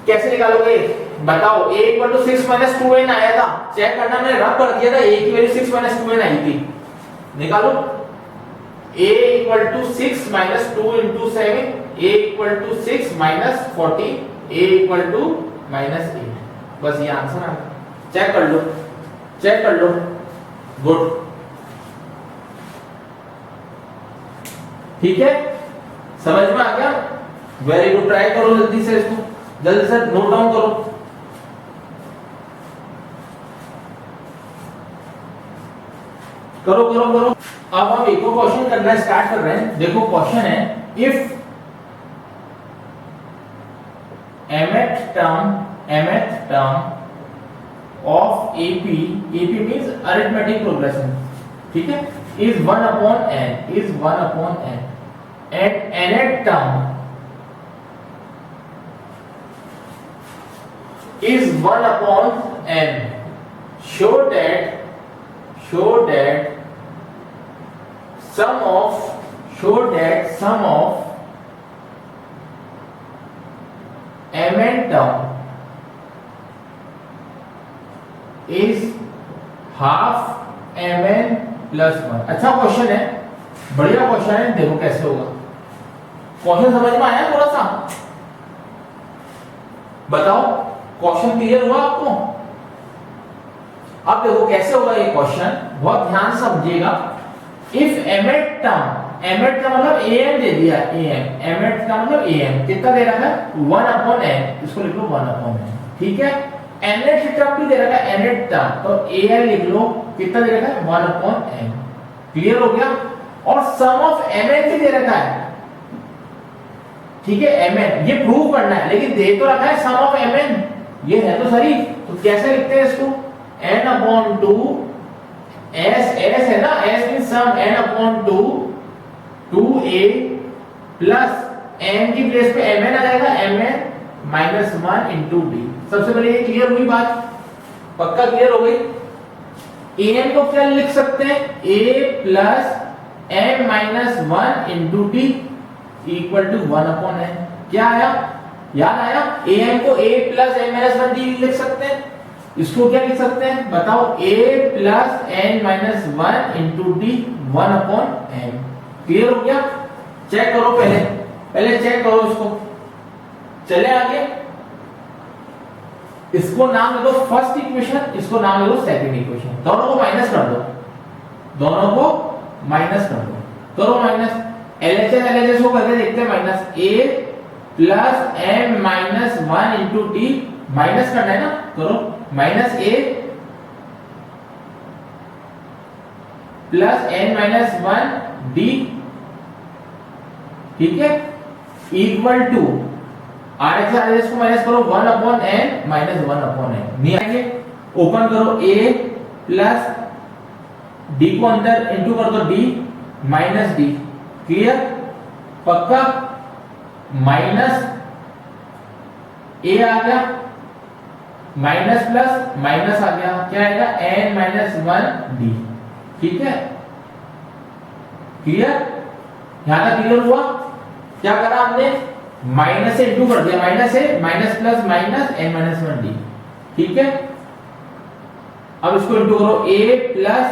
कैसे निकालोगे बताओ। a equal to 6 minus 2n आया था, चेक करना, मैंने रब कर दिया था, a की वैल्यू 6 माइनस 2n आई थी। निकालो, a equal to 6 minus 2 into 7, a equal to 6 minus 40, a equal to minus 8। बस ये आंसर आ गया। चेक कर लो, चेक कर लो, गुड। ठीक है, समझ में आ गया, वेरी गुड। ट्राई करो जल्दी से, इसको जल्दी से नोट डाउन करो। करो करो करो। अब हम एक और क्वेश्चन करना स्टार्ट कर रहे हैं। देखो क्वेश्चन है, if mth term of AP means arithmetic progression, ठीक है, is 1 upon n and nth term is 1 upon n, show that sum of mn term is half mn plus 1। अच्छा क्वेश्चन है, बढ़िया क्वेश्चन है। देखो कैसे होगा, क्वेश्चन समझ में आया थोड़ा सा, बताओ क्वेश्चन क्लियर हुआ आपको। अब देखो कैसे होगा ये क्वेश्चन, बहुत ध्यान से समझिएगा। इफ mth टर्म मतलब am दे दिया, mth का मतलब am कितना दे रखा है 1 upon n, इसको लिख लो 1 upon n, ठीक है। nth टर्म भी दे रखा है, nth टर्म तो an लिख लो, कितना दे रखा है 1 upon n। क्लियर हो गया। और सम ऑफ mn भी दे रखा है, ठीक है, mn ये प्रूव करना है, लेकिन दे तो रखा है सम ऑफ mn, ये है तो सही। तो कैसे लिखते हैं इसको, n upon 2 s है ना, s मींस सम, n upon 2 2a plus n की प्लेस पे mn आ जाएगा, mn माइनस 1 इंटू d। सबसे पहले ये क्लियर हुई बात, पक्का क्लियर हो गई। an को क्या लिख सकते हैं, a plus m minus 1 into d equal to 1 upon n। क्या आया, याद आया, am को a plus m minus 1 d लिख सकते हैं। इसको क्या लिख सकते हैं बताओ, a plus n minus 1 into d 1 upon n। Clear हो गया। चेक करो, पहले चेक करो इसको। चले आगे, इसको नाम दे दो फर्स्ट इक्वेशन, इसको नाम दे दो सेकंड इक्वेशन। दोनों को माइनस कर दो, दोनों को माइनस कर दो, करो माइनस। LHS को करके देखते हैं, minus a plus m minus 1 into d, minus करना है ना, करो minus a plus n minus 1 d, ठीक है, इक्वल टू RHS को माइनस करो 1 upon n minus 1 upon n। नहीं आएंगे, ओपन करो a प्लस d को अंदर इंटू कर दो d माइनस d। क्लियर, पक्का। माइनस a आ गया, माइनस प्लस माइनस आ गया, क्या आएगा n माइनस 1 d, ठीक है। क्लियर, यहां तक क्लियर हुआ। क्या करा हमने, माइनस से इंटू कर दिया, माइनस है minus plus minus n minus 1 d, ठीक है। अब इसको इंटू करो, a प्लस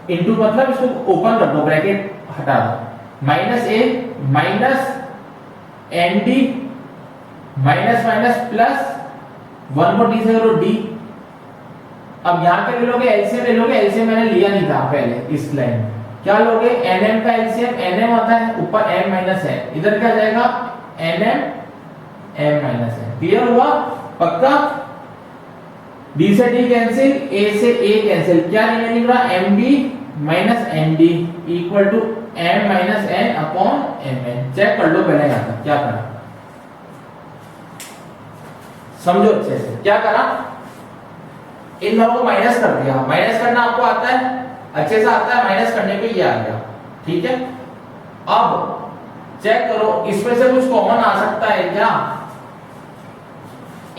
इंटू मतलब इसको ओपन कर दो, ब्रैकेट हटा दो, minus a minus n d minus minus plus 1 को d से करो d। अब यहां पे ले लोगे एलसीएम, ले लोगे एलसीएम, मैंने लिया नहीं था पहले इस लाइन में। क्या लोगे, nm का एलसीएम, nm होता है ऊपर m माइनस है, इधर क्या जाएगा nm m माइनस है। क्लियर हुआ, पक्का। d से d कैंसिल, a से a कैंसिल, क्या रिमेनिंग रहा md minus nd equal to m minus n upon mn। Check कर लो पहले यहां तक क्या करा, समझो अच्छे से। क्या करा, इन दोनों को माइनस कर दिया, माइनस करना आपको आता है, अच्छे से आता है, माइनस करने पे ये आ गया, ठीक है। अब चेक करो इसमें से कुछ कॉमन आ सकता है क्या,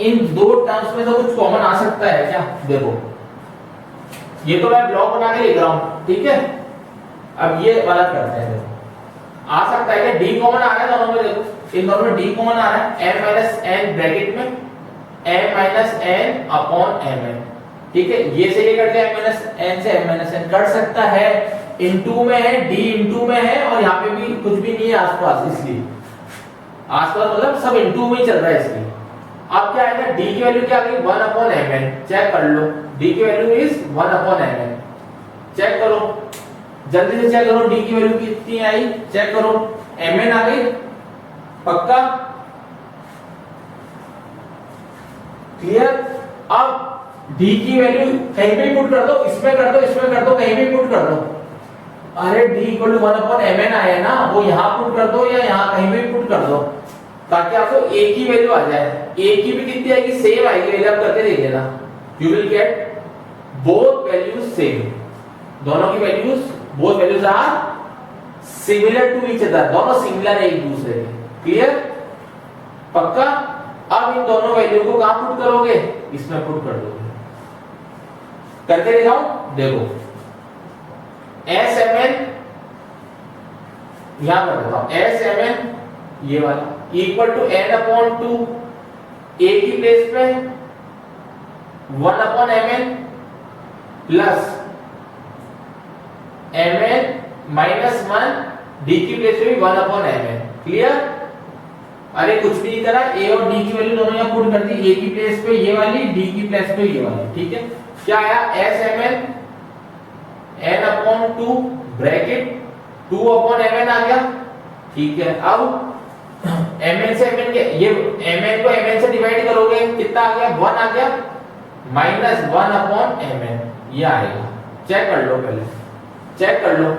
इन दो टर्म्स में से कुछ कॉमन आ सकता है क्या? देखो ये तो मैं ब्लॉक बना के लिख रहा हूं, ठीक है। अब ये वाला करते हैं, देखो आ सकता है कि डी कॉमन आ रहा है दोनों में, देखो इन दोनों में डी कॉमन आ रहा है, m माइनस n ब्रैकेट में m minus n upon mn, ठीक है। ये से ये कट गया, m माइनस n से m माइनस n कट सकता है, इनटू में है, d इनटू में है और यहाँ पे भी कुछ भी नहीं है आसपास, इसलिए आसपास मतलब सब इनटू में ही चल रहा है इसलिए। अब क्या आएगा, d की वैल्यू क्या आ गई 1 अपॉन mn, चेक कर लो d की value is 1 upon mn, check करो जल्दी से चेक करो d की वैल्यू कितनी आई, चेक करो mn आ गई, पक्का क्लियर। अब d की वैल्यू कहीं भी पुट कर दो, इसमें कर दो, इसमें कर दो, कहीं भी पुट कर दो, अरे d equal to 1 upon mn आया ना, वो यहां पुट कर दो या यहां कहीं भी पुट कर दो ताकि आपको a की वैल्यू आ जाए। a की भी कितनी आएगी, सेम आएगी, वैल्यू आप करके देख लेना, you will get both values same, दोनों की वैल्यूज, both values are similar to each other, दोनों सिमिलर है एक दूसरे के, क्लियर पक्का। अब इन दोनों वैल्यू को कहां पुट करोगे, इसमें पुट कर दोगे, करके दिखाऊं, देखो SMN यहां कर देता हूं, SMN ये वाला equal to n upon 2, a की प्लेस पे 1 upon mn plus mn minus 1, d की प्लेस पे भी 1 अपॉन mn, क्लियर। अरे कुछ भी नहीं करा, a और d की वैल्यू दोनों यहां पुट कर दी, a की प्लेस पे ये वाली, d की प्लेस पे ये वाली, ठीक है। क्या आया, SMN n upon 2 bracket 2 upon mn आ गया, ठीक है। अब mn से mn के ये mn को mn से डिवाइड करोगे, कितना आ गया 1 आ गया, माइनस 1 अपॉन mn ये आएगा, चेक कर लो पहले, चेक कर लो,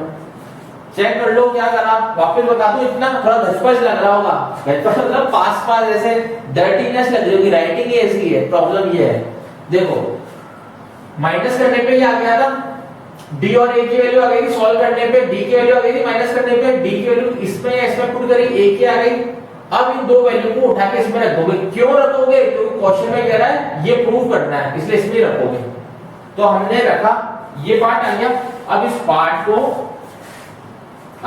चेक कर लो क्या करा, वापस बता दूं, इतना थोड़ा घचपच लग रहा होगा, घचपच मतलब पास पास ऐसे डर्टीनेस लग रही होगी, राइटिंग ही ऐसी है, प्रॉब्लम ये है। देखो माइनस करने पे ये आ गया था, d और a की वैल्यू आ गई, सॉल्व करने पे d की वैल्यू आ गई थी, माइनस करने पे d की वैल्यू इसमें या इसमें पुट करी, a की आ गई। अब इन दो वैल्यू को उठा के इसमें रख दोगे, क्यों रखोगे, क्योंकि क्वेश्चन में कह रहा है ये प्रूव करना है, इसलिए इसमें रखोगे, तो हमने रखा, ये पार्ट आ गया। अब इस पार्ट को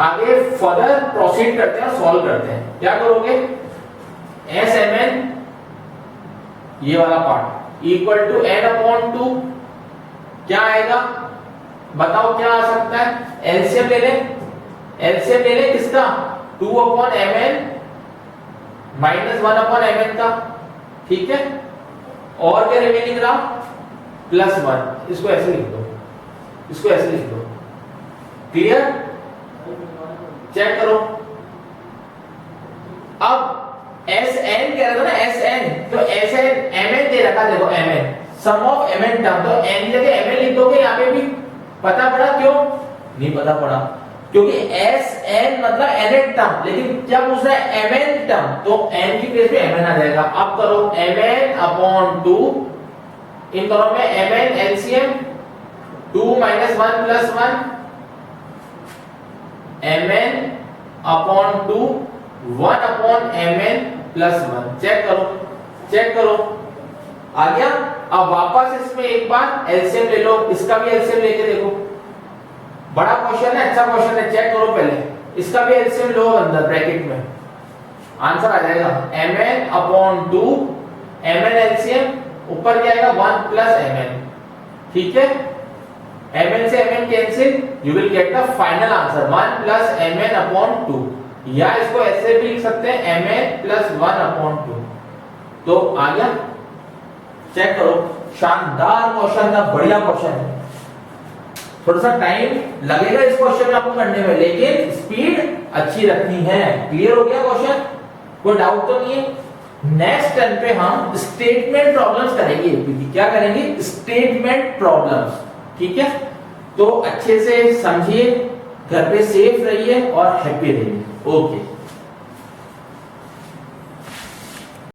आगे फर्दर प्रोसीड करते हैं और सॉल्व करते हैं। क्या करोगे, SMN ये वाला part equal to n upon 2, क्या आएगा बताओ, क्या आ सकता है, एलसीएम ले ले, एलसीएम ले ले किसका, 2 upon mn minus 1 upon mn का, ठीक है। और क्या रिमेनिंग रहा, प्लस 1, इसको ऐसे लिख दो, इसको ऐसे लिख दो, क्लियर। चेक करो, अब Sn कह रहा था ना, Sn, तो Sn mn दे रखा, देखो mn sum of mn term, तो n की जगह mn लिख दोगे, यहाँ पे भी पता पड़ा, क्यों नहीं पता पड़ा, क्योंकि Sn मतलब nth टर्म, लेकिन क्या पूछ रहा है mn टर्म, तो n की प्लेस पे mn आ जाएगा। अब करो mn अपॉन 2, इन दोनों में mn LCM 2 minus 1 plus 1, mn upon 2 1 upon mn plus 1, check करो, चेक करो, आ गया। अब वापस इसमें एक बार एलसीएम ले लो, इसका भी एलसीएम लेके देखो, बड़ा क्वेश्चन है, अच्छा क्वेश्चन है, चेक करो पहले, इसका भी एलसीएम लो अंदर ब्रैकेट में, आंसर आ जाएगा mn अपॉन 2, mn एलसीएम ऊपर क्या आएगा 1 प्लस mn, ठीक है। mn से mn cancel, you will get the final answer 1 plus mn upon 2, या इसको ऐसे भी लिख सकते हैं mn प्लस 1 अपॉन 2, तो आ गया। चेक करो, शानदार क्वेश्चन था, बढ़िया क्वेश्चन है, थोड़ा सा टाइम लगेगा इस क्वेश्चन में आपको करने में, लेकिन स्पीड अच्छी रखनी है। क्लियर हो गया क्वेश्चन, कोई डाउट तो नहीं है। नेक्स्ट टर्न पे हम स्टेटमेंट प्रॉब्लम्स करेंगे, क्या करेंगे, स्टेटमेंट प्रॉब्लम्स, ठीक है। तो अच्छे से समझिए, घर पे सेफ रहिए और हैप्पी रहिए, ओके।